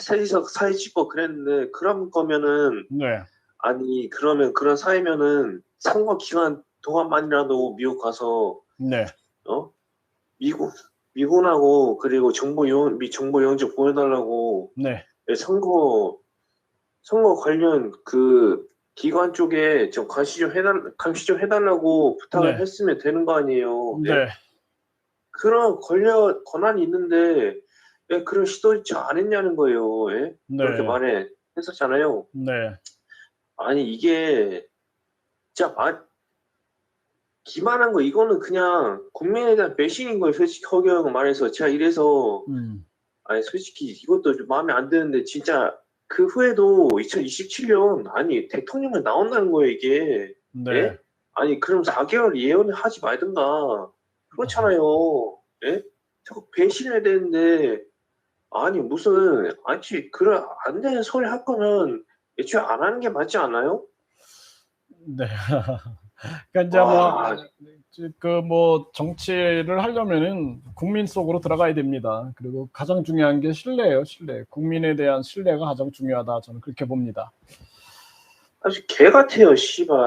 사진 찍고 그랬는데 그런 거면은 네, 아니 그러면 그런 사이면은 선거 기간 동안만이라도 미국 가서 네, 미군하고 그리고 미 정보 영접 보내달라고 네, 선거 관련 그 기관 쪽에 좀 감시 좀 해달라고 부탁을 네. 했으면 되는 거 아니에요. 네, 그런 권한이 있는데 왜 그런 시도를 안 했냐는 거예요. 예? 그렇게 네, 했었잖아요. 네, 아니 이게 진짜 기만한 거 이거는 그냥 국민에 대한 배신인 거예요. 솔직히 허경 말해서 제가 이래서 아니 솔직히 이것도 좀 마음에 안 드는데 진짜 그 후에도 2027년 아니 대통령이 나온다는 거예요 이게. 네, 예? 아니 그럼 4개월 예언을 하지 말든가. 그렇잖아요. 예? 자꾸 배신해야 되는데 아니 그런 안 되는 소리 할 거면 애초에 안 하는 게 맞지 않아요? 네. 그러니까 이제 뭐 정치를 하려면은 국민 속으로 들어가야 됩니다. 그리고 가장 중요한 게 신뢰예요, 신뢰. 국민에 대한 신뢰가 가장 중요하다. 저는 그렇게 봅니다. 아주 개 같아요, 씨발.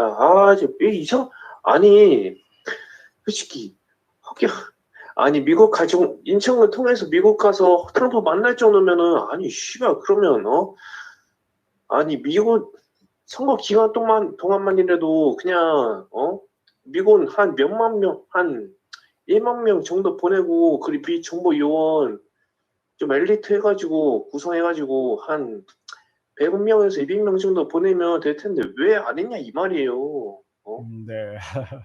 아니 솔직히 아니 인천을 통해서 미국 가서 트럼프 만날 정도면은 아니 씨발 그러면 아니 미국 선거 기간 동안만이라도 그냥 미군 한 몇만 명 한 1만 명 정도 보내고 그리고 비정보 요원 좀 엘리트 해가지고 구성해가지고 한 100명에서 200명 정도 보내면 될 텐데 왜 안 했냐 이 말이에요. 네,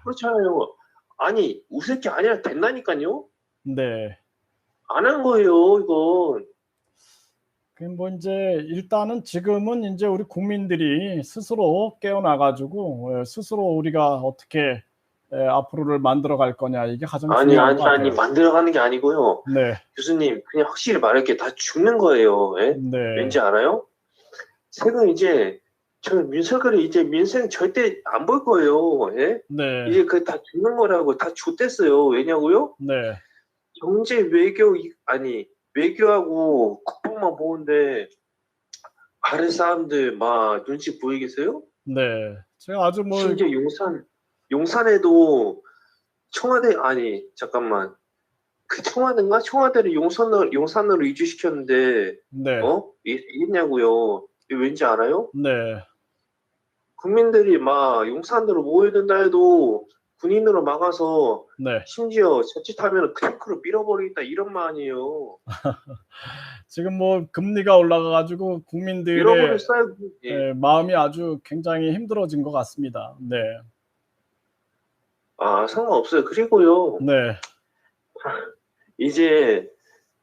그렇잖아요. 아니 웃을 게 아니라 된다니까요. 네. 안 한 거예요 이건. 뭐 이제 일단은 지금은 이제 우리 국민들이 스스로 깨어나가지고 스스로 우리가 어떻게 앞으로를 만들어 갈 거냐 이게 가장 중요한 것 같아요. 만들어가는 게 아니고요. 네, 교수님 그냥 확실히 말할게 다 죽는 거예요. 예? 네, 왠지 알아요? 세금 이제 윤석열이 이제 민생 절대 안 볼 거예요. 예? 네, 이제 그 다 죽는 거라고 다 좆됐어요. 왜냐고요? 네, 경제 외교하고 국방만 보는데 아래 사람들 막 눈치 보이겠어요? 네. 제가 아주 뭐 심지어 용산에도 청와대 아니 잠깐만 그 청와대인가? 청와대를 용산으로 이주시켰는데 네, 이겠냐고요. 이거 왠지 알아요? 네, 국민들이 막 용산으로 모여든다 해도 군인으로 막아서 네. 심지어 자칫하면 크래크로 밀어버리겠다 이런 말 아니에요. 지금 뭐 금리가 올라가가지고 국민들의 밀어버렸어요. 예. 마음이 아주 굉장히 힘들어진 것 같습니다. 네, 아 상관없어요. 그리고요 네, 이제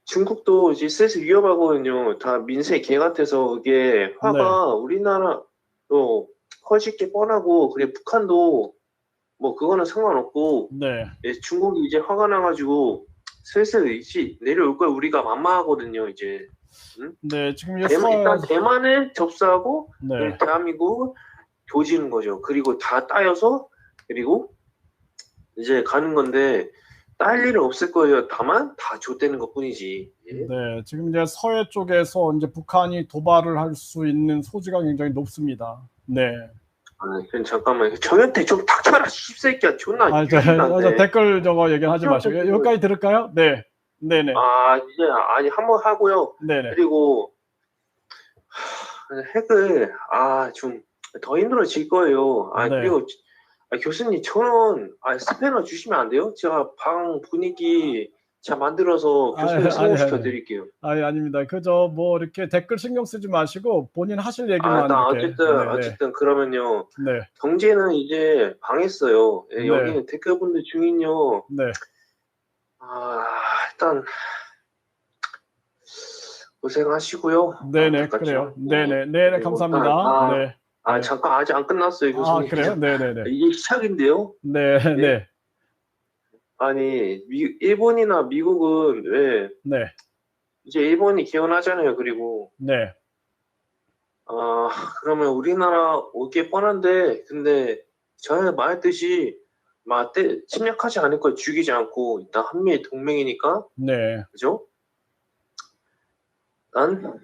중국도 이제 슬슬 위험하거든요. 다 민세 개 같아서 이게 화가 우리나라도 커질 게 뻔하고 그래 북한도 뭐 그거는 상관없고 네, 예, 중국이 이제 화가 나가지고 슬슬 이제 내려올 걸 우리가 만만하거든요. 이제 네. 지금 일단 대만을 접수하고 네, 대한민국 조지는 거죠. 그리고 다 따여서 그리고 이제 가는 건데 딸 일은 없을 거예요. 다만 다 좆되는 것뿐이지. 예. 네. 지금 이제 서해 쪽에서 이제 북한이 도발을 할 수 있는 소지가 굉장히 높습니다. 네. 아, 그럼 잠깐만. 정현태 좀 닥쳐라, 씹새끼야. 존나 저 유린한데. 댓글 저거 얘기하지 마시고 여기까지 들을까요? 네, 네, 네, 아, 이제 아니 한번 하고요. 네, 네. 그리고 핵을 좀 더 힘들어질 거예요. 네. 그리고 교수님 저는 스패너 주시면 안 돼요? 제가 방 분위기 제가 만들어서 교수님 성공시켜 드릴게요. 아닙니다. 그저 뭐 이렇게 댓글 신경 쓰지 마시고 본인 하실 얘기만 이렇게. 어쨌든 그러면요. 네, 경제는 이제 방했어요. 예, 네. 여기는 댓글분들 중인요. 네, 일단 고생하시고요. 네네, 그래요. 네네, 네네, 감사합니다. 네. 네. 잠깐 아직 안 끝났어요, 교수님. 그래요? 네네네. 이게 시작인데요. 네, 네, 아니 일본이나 미국은 왜 네, 이제 일본이 개헌하잖아요. 그리고 네, 그러면 우리나라 오게 뻔한데 근데 전에 말했듯이 막 침략하지 않을 걸 죽이지 않고 일단 한미의 동맹이니까 네. 그죠? 일단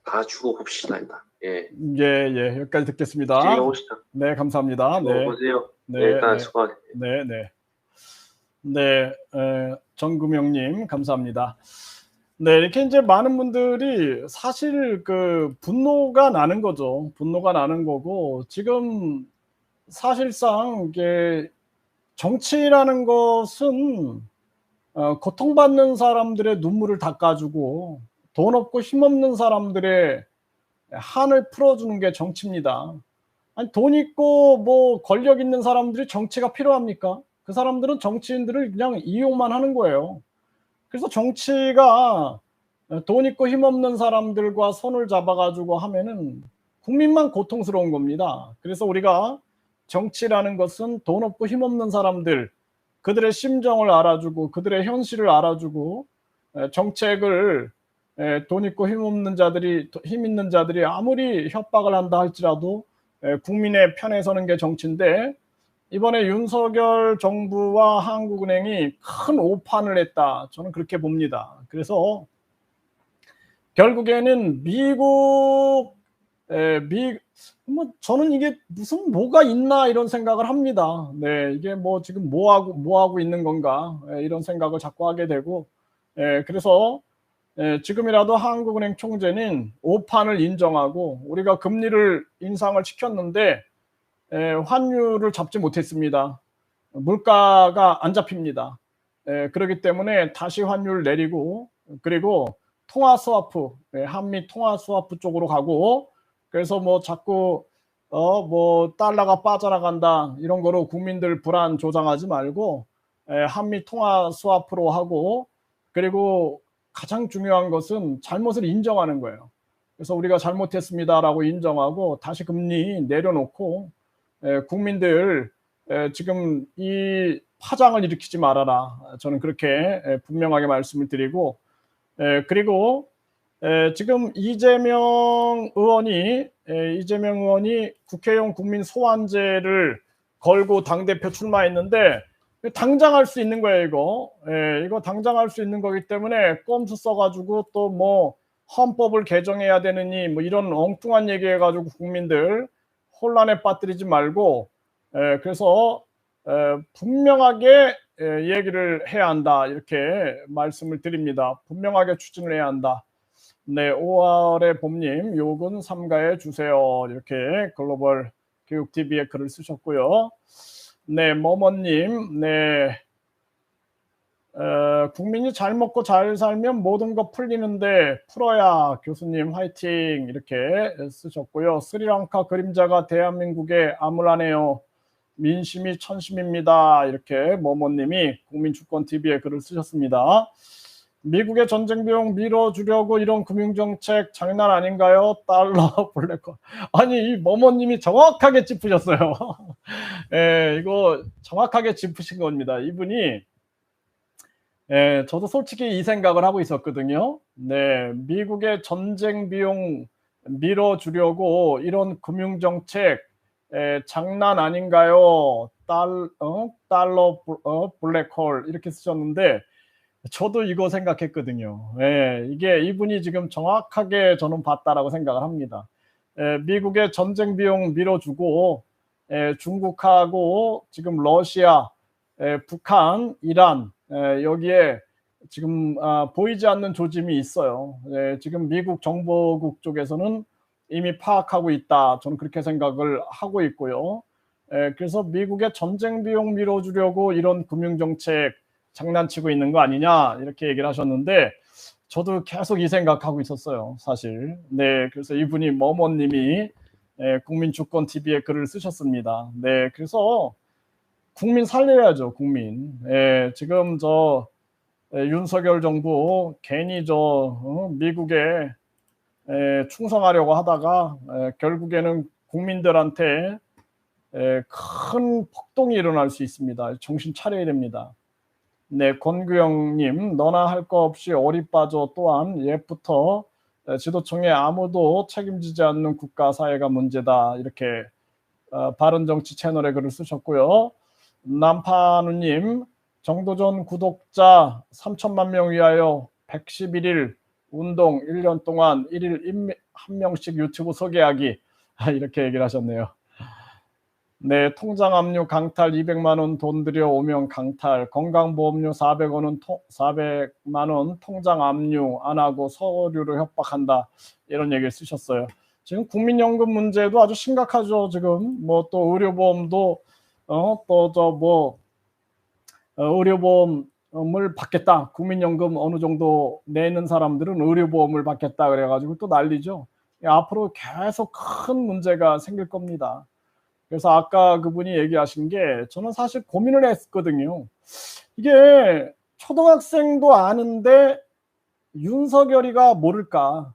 다 죽어봅시다 일단. 예. 예, 여기까지 듣겠습니다. 죽여봅시다. 네, 감사합니다. 네, 보세요. 네, 일단 네. 수고하세요. 네, 네. 네, 정금영님 감사합니다. 네, 이렇게 이제 많은 분들이 사실 그 분노가 나는 거죠. 분노가 나는 거고 지금 사실상 이게 정치라는 것은 고통받는 사람들의 눈물을 닦아주고 돈 없고 힘없는 사람들의 한을 풀어주는 게 정치입니다. 아니, 돈 있고 뭐 권력 있는 사람들이 정치가 필요합니까? 그 사람들은 정치인들을 그냥 이용만 하는 거예요. 그래서 정치가 돈 있고 힘없는 사람들과 손을 잡아가지고 하면은 국민만 고통스러운 겁니다. 그래서 우리가 정치라는 것은 돈 없고 힘없는 사람들, 그들의 심정을 알아주고 그들의 현실을 알아주고 정책을 돈 있고 힘 있는 자들이 아무리 협박을 한다 할지라도 국민의 편에 서는 게 정치인데 이번에 윤석열 정부와 한국은행이 큰 오판을 했다. 저는 그렇게 봅니다. 그래서 결국에는 저는 이게 무슨 뭐가 있나 이런 생각을 합니다. 네, 이게 뭐 지금 뭐 하고 있는 건가 이런 생각을 자꾸 하게 되고 그래서 지금이라도 한국은행 총재는 오판을 인정하고 우리가 금리를 인상을 시켰는데 환율을 잡지 못했습니다. 물가가 안 잡힙니다. 그렇기 때문에 다시 환율 내리고 그리고 통화 스와프, 한미 통화 스와프 쪽으로 가고 그래서 뭐 자꾸 뭐 달러가 빠져나간다 이런 거로 국민들 불안 조장하지 말고 한미 통화 스와프로 하고 그리고 가장 중요한 것은 잘못을 인정하는 거예요. 그래서 우리가 잘못했습니다라고 인정하고 다시 금리 내려놓고 국민들 지금 이 파장을 일으키지 말아라. 저는 그렇게 분명하게 말씀을 드리고 그리고 지금 이재명 의원이 국회의원 국민 소환제를 걸고 당대표 출마했는데 당장 할 수 있는 거예요. 이거 당장 할 수 있는 거기 때문에 꼼수 써가지고 또 뭐 헌법을 개정해야 되느니 뭐 이런 엉뚱한 얘기해가지고 국민들 혼란에 빠뜨리지 말고 그래서 분명하게 얘기를 해야 한다 이렇게 말씀을 드립니다. 분명하게 추진을 해야 한다. 네, 5월의 봄님 욕은 삼가해 주세요. 이렇게 글로벌 교육TV에 글을 쓰셨고요. 네, 머머님, 네, 국민이 잘 먹고 잘 살면 모든 거 풀리는데 풀어야 교수님 화이팅 이렇게 쓰셨고요. 스리랑카 그림자가 대한민국에 암울하네요. 민심이 천심입니다. 이렇게 머머님이 국민주권TV에 글을 쓰셨습니다. 미국의 전쟁 비용 밀어주려고 이런 금융정책 장난 아닌가요? 달러 블랙홀. 아니 이 머머님이 정확하게 짚으셨어요. 예, 이거 정확하게 짚으신 겁니다. 이분이 저도 솔직히 이 생각을 하고 있었거든요. 네, 미국의 전쟁 비용 밀어주려고 이런 금융정책 장난 아닌가요? 달러 블랙홀 이렇게 쓰셨는데 저도 이거 생각했거든요. 이게 이분이 지금 정확하게 저는 봤다라고 생각을 합니다. 미국의 전쟁 비용 밀어주고 중국하고 지금 러시아, 북한, 이란 여기에 지금 보이지 않는 조짐이 있어요. 지금 미국 정보국 쪽에서는 이미 파악하고 있다. 저는 그렇게 생각을 하고 있고요. 그래서 미국의 전쟁 비용 밀어주려고 이런 금융정책 장난치고 있는 거 아니냐 이렇게 얘기를 하셨는데 저도 계속 이 생각하고 있었어요. 사실. 네, 그래서 이분이 머머님이 국민주권TV에 글을 쓰셨습니다. 네, 그래서 국민 살려야죠. 국민. 지금 저 윤석열 정부 괜히 미국에 충성하려고 하다가 결국에는 국민들한테 큰 폭동이 일어날 수 있습니다. 정신 차려야 됩니다. 네, 권규영님, 너나 할 거 없이 어리 빠져 또한 옛부터 지도청에 아무도 책임지지 않는 국가 사회가 문제다. 이렇게 바른정치 채널에 글을 쓰셨고요. 남파누님, 정도전 구독자 3천만 명 위하여 111일 운동 1년 동안 1일 한 명씩 유튜브 소개하기 이렇게 얘기를 하셨네요. 네, 통장 압류 강탈 200만 원 돈 들여 오면 강탈, 건강보험료 400만 원 통장 압류 안 하고 서류로 협박한다 이런 얘기를 쓰셨어요. 지금 국민연금 문제도 아주 심각하죠. 지금 뭐 또 의료보험도 의료보험을 받겠다. 국민연금 어느 정도 내는 사람들은 의료보험을 받겠다 그래가지고 또 난리죠. 앞으로 계속 큰 문제가 생길 겁니다. 그래서 아까 그분이 얘기하신 게 저는 사실 고민을 했거든요. 이게 초등학생도 아는데 윤석열이가 모를까?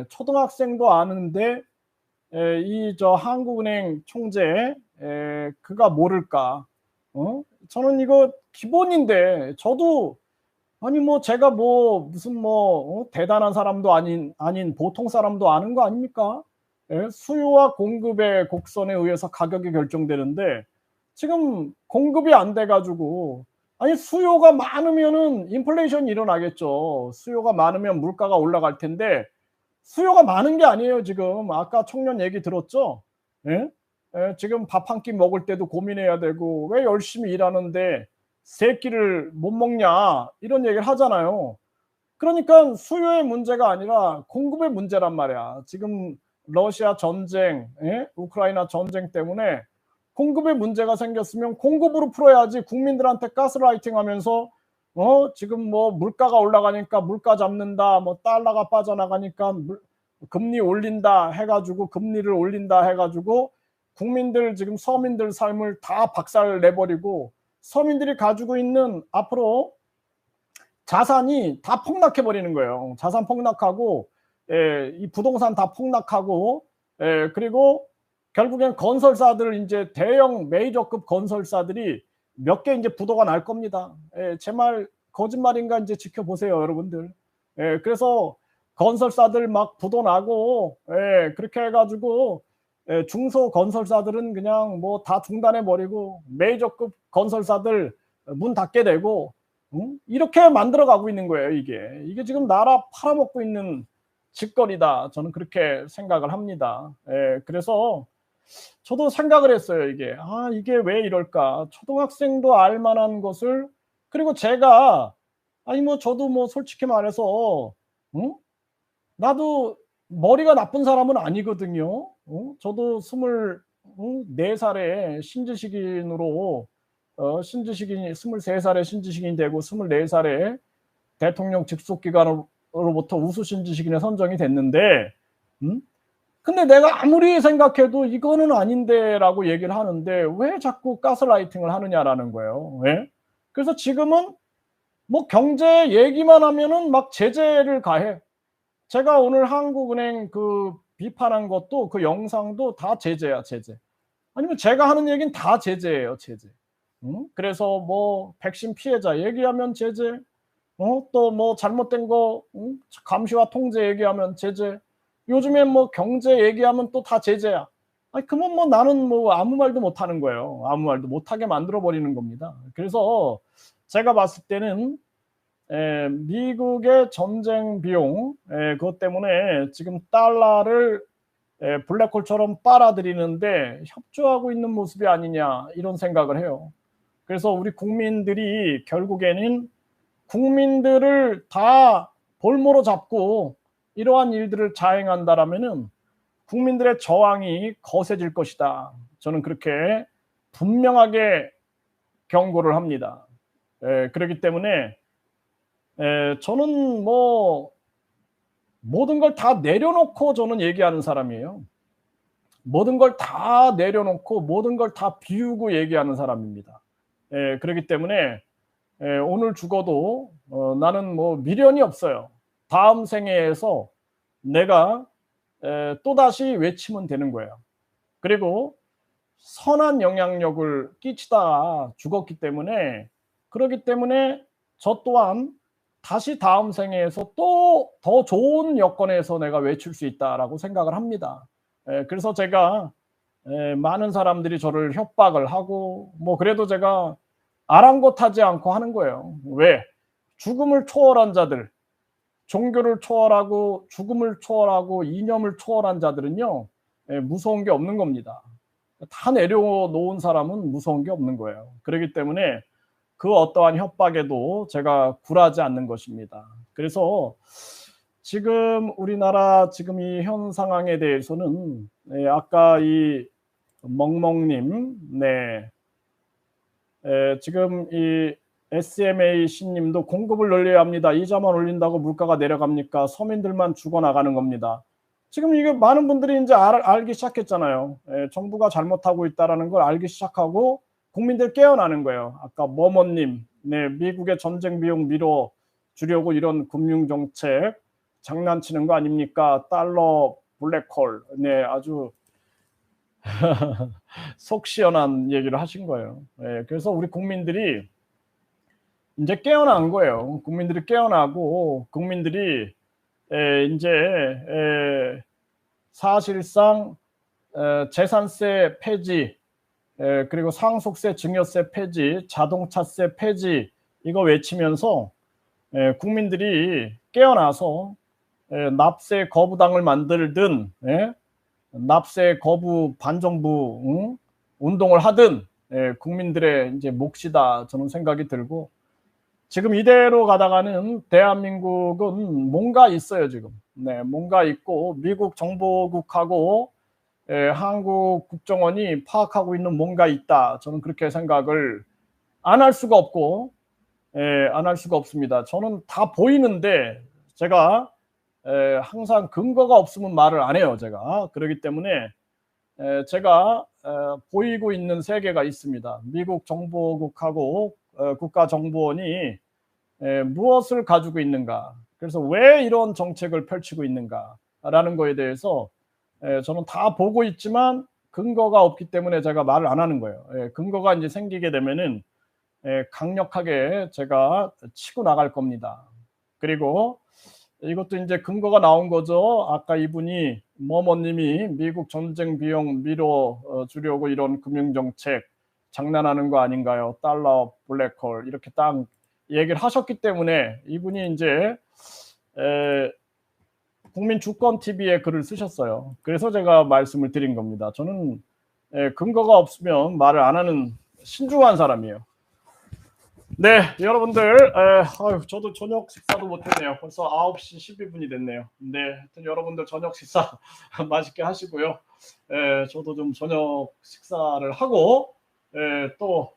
초등학생도 아는데 이 한국은행 총재 그가 모를까? 저는 이거 기본인데 저도 아니 뭐 제가 뭐 무슨 대단한 사람도 아닌 보통 사람도 아는 거 아닙니까? 수요와 공급의 곡선에 의해서 가격이 결정되는데 지금 공급이 안 돼가지고 아니 수요가 많으면은 인플레이션이 일어나겠죠. 수요가 많으면 물가가 올라갈 텐데 수요가 많은 게 아니에요. 지금 아까 청년 얘기 들었죠? 지금 밥 한 끼 먹을 때도 고민해야 되고 왜 열심히 일하는데 세 끼를 못 먹냐 이런 얘기를 하잖아요. 그러니까 수요의 문제가 아니라 공급의 문제란 말이야. 지금 러시아 전쟁, 우크라이나 전쟁 때문에 공급에 문제가 생겼으면 공급으로 풀어야지 국민들한테 가스라이팅 하면서 지금 뭐 물가가 올라가니까 물가 잡는다, 뭐 달러가 빠져나가니까 금리 올린다 해가지고 금리를 올린다 해가지고 국민들 지금 서민들 삶을 다 박살 내버리고 서민들이 가지고 있는 앞으로 자산이 다 폭락해 버리는 거예요. 자산 폭락하고 이 부동산 다 폭락하고 그리고 결국엔 건설사들 이제 대형 메이저급 건설사들이 몇 개 이제 부도가 날 겁니다. 제 말 거짓말인가 이제 지켜보세요, 여러분들. 그래서 건설사들 막 부도 나고 그렇게 해가지고 중소 건설사들은 그냥 뭐 다 중단해 버리고 메이저급 건설사들 문 닫게 되고 이렇게 만들어 가고 있는 거예요. 이게 지금 나라 팔아먹고 있는 짓거리다. 저는 그렇게 생각을 합니다. 그래서 저도 생각을 했어요. 이게 왜 이럴까? 초등학생도 알 만한 것을, 그리고 제가 저도 솔직히 말해서 나도 머리가 나쁜 사람은 아니거든요. 저도 24살에 신지식인으로 23살에 신지식인이 되고 24살에 대통령 직속기관으로부터 우수 신지식인에 선정이 됐는데, 근데 내가 아무리 생각해도 이거는 아닌데라고 얘기를 하는데 왜 자꾸 가스라이팅을 하느냐라는 거예요. 왜? 그래서 지금은 경제 얘기만 하면은 막 제재를 가해. 제가 오늘 한국은행 그 비판한 것도, 그 영상도 다 제재야, 제재. 아니면 제가 하는 얘기는 다 제재예요, 제재. 그래서 백신 피해자 얘기하면 제재, 또 잘못된 거 감시와 통제 얘기하면 제재. 요즘에 경제 얘기하면 또 다 제재야. 그러면 나는 아무 말도 못 하는 거예요. 아무 말도 못 하게 만들어 버리는 겁니다. 그래서 제가 봤을 때는 미국의 전쟁 비용, 그것 때문에 지금 달러를 블랙홀처럼 빨아들이는데 협조하고 있는 모습이 아니냐, 이런 생각을 해요. 그래서 우리 국민들이 결국에는 국민들을 다 볼모로 잡고 이러한 일들을 자행한다라면은 국민들의 저항이 거세질 것이다. 저는 그렇게 분명하게 경고를 합니다. 그렇기 때문에 저는 모든 걸 다 내려놓고 저는 얘기하는 사람이에요. 모든 걸 다 내려놓고 모든 걸 다 비우고 얘기하는 사람입니다. 그렇기 때문에 오늘 죽어도 나는 미련이 없어요. 다음 생애에서 내가 또다시 외치면 되는 거예요. 그리고 선한 영향력을 끼치다 죽었기 때문에, 그렇기 때문에 저 또한 다시 다음 생애에서 또 더 좋은 여건에서 내가 외칠 수 있다라고 생각을 합니다. 그래서 제가 많은 사람들이 저를 협박을 하고 그래도 제가 아랑곳하지 않고 하는 거예요. 왜? 죽음을 초월한 자들, 종교를 초월하고 죽음을 초월하고 이념을 초월한 자들은요, 무서운 게 없는 겁니다. 다 내려놓은 사람은 무서운 게 없는 거예요. 그렇기 때문에 그 어떠한 협박에도 제가 굴하지 않는 것입니다. 그래서 지금 우리나라 지금 이 현 상황에 대해서는 아까 이 멍멍님, 지금 이 SMA 신님도 공급을 늘려야 합니다. 이자만 올린다고 물가가 내려갑니까? 서민들만 죽어나가는 겁니다. 지금 이게 많은 분들이 이제 알기 시작했잖아요. 정부가 잘못하고 있다는 걸 알기 시작하고 국민들 깨어나는 거예요. 아까 머머님, 미국의 전쟁 비용 밀어주려고 이런 금융정책 장난치는 거 아닙니까? 달러 블랙홀, 아주 속 시원한 얘기를 하신 거예요. 그래서 우리 국민들이 이제 깨어난 거예요. 국민들이 깨어나고 국민들이 이제 사실상 재산세 폐지, 그리고 상속세, 증여세 폐지, 자동차세 폐지, 이거 외치면서 국민들이 깨어나서 납세 거부당을 만들든 납세 거부 반정부 운동을 하든 국민들의 이제 몫이다, 저는 생각이 들고, 지금 이대로 가다가는 대한민국은 뭔가 있어요. 지금 뭔가 있고 미국 정보국하고 한국 국정원이 파악하고 있는 뭔가 있다, 저는 그렇게 생각을 안 할 수가 없고 안 할 수가 없습니다. 저는 다 보이는데 제가 항상 근거가 없으면 말을 안 해요. 제가 그렇기 때문에 제가 보이고 있는 세계가 있습니다. 미국 정보국하고 국가정보원이 무엇을 가지고 있는가, 그래서 왜 이런 정책을 펼치고 있는가라는 거에 대해서 저는 다 보고 있지만 근거가 없기 때문에 제가 말을 안 하는 거예요. 근거가 이제 생기게 되면은 강력하게 제가 치고 나갈 겁니다. 그리고 이것도 이제 근거가 나온 거죠. 아까 이분이 머머님이 미국 전쟁 비용 밀어주려고 이런 금융정책 장난하는 거 아닌가요? 달러 블랙홀, 이렇게 딱 얘기를 하셨기 때문에 이분이 이제 국민주권TV에 글을 쓰셨어요. 그래서 제가 말씀을 드린 겁니다. 저는 근거가 없으면 말을 안 하는 신중한 사람이에요. 네, 여러분들, 저도 저녁 식사도 못했네요. 벌써 9시 12분이 됐네요. 네, 하여튼 여러분들 저녁 식사 맛있게 하시고요. 저도 좀 저녁 식사를 하고 또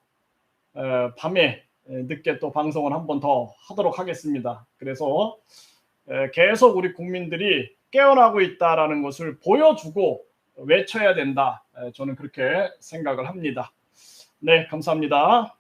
밤에 늦게 또 방송을 한 번 더 하도록 하겠습니다. 그래서 계속 우리 국민들이 깨어나고 있다라는 것을 보여주고 외쳐야 된다. 저는 그렇게 생각을 합니다. 네, 감사합니다.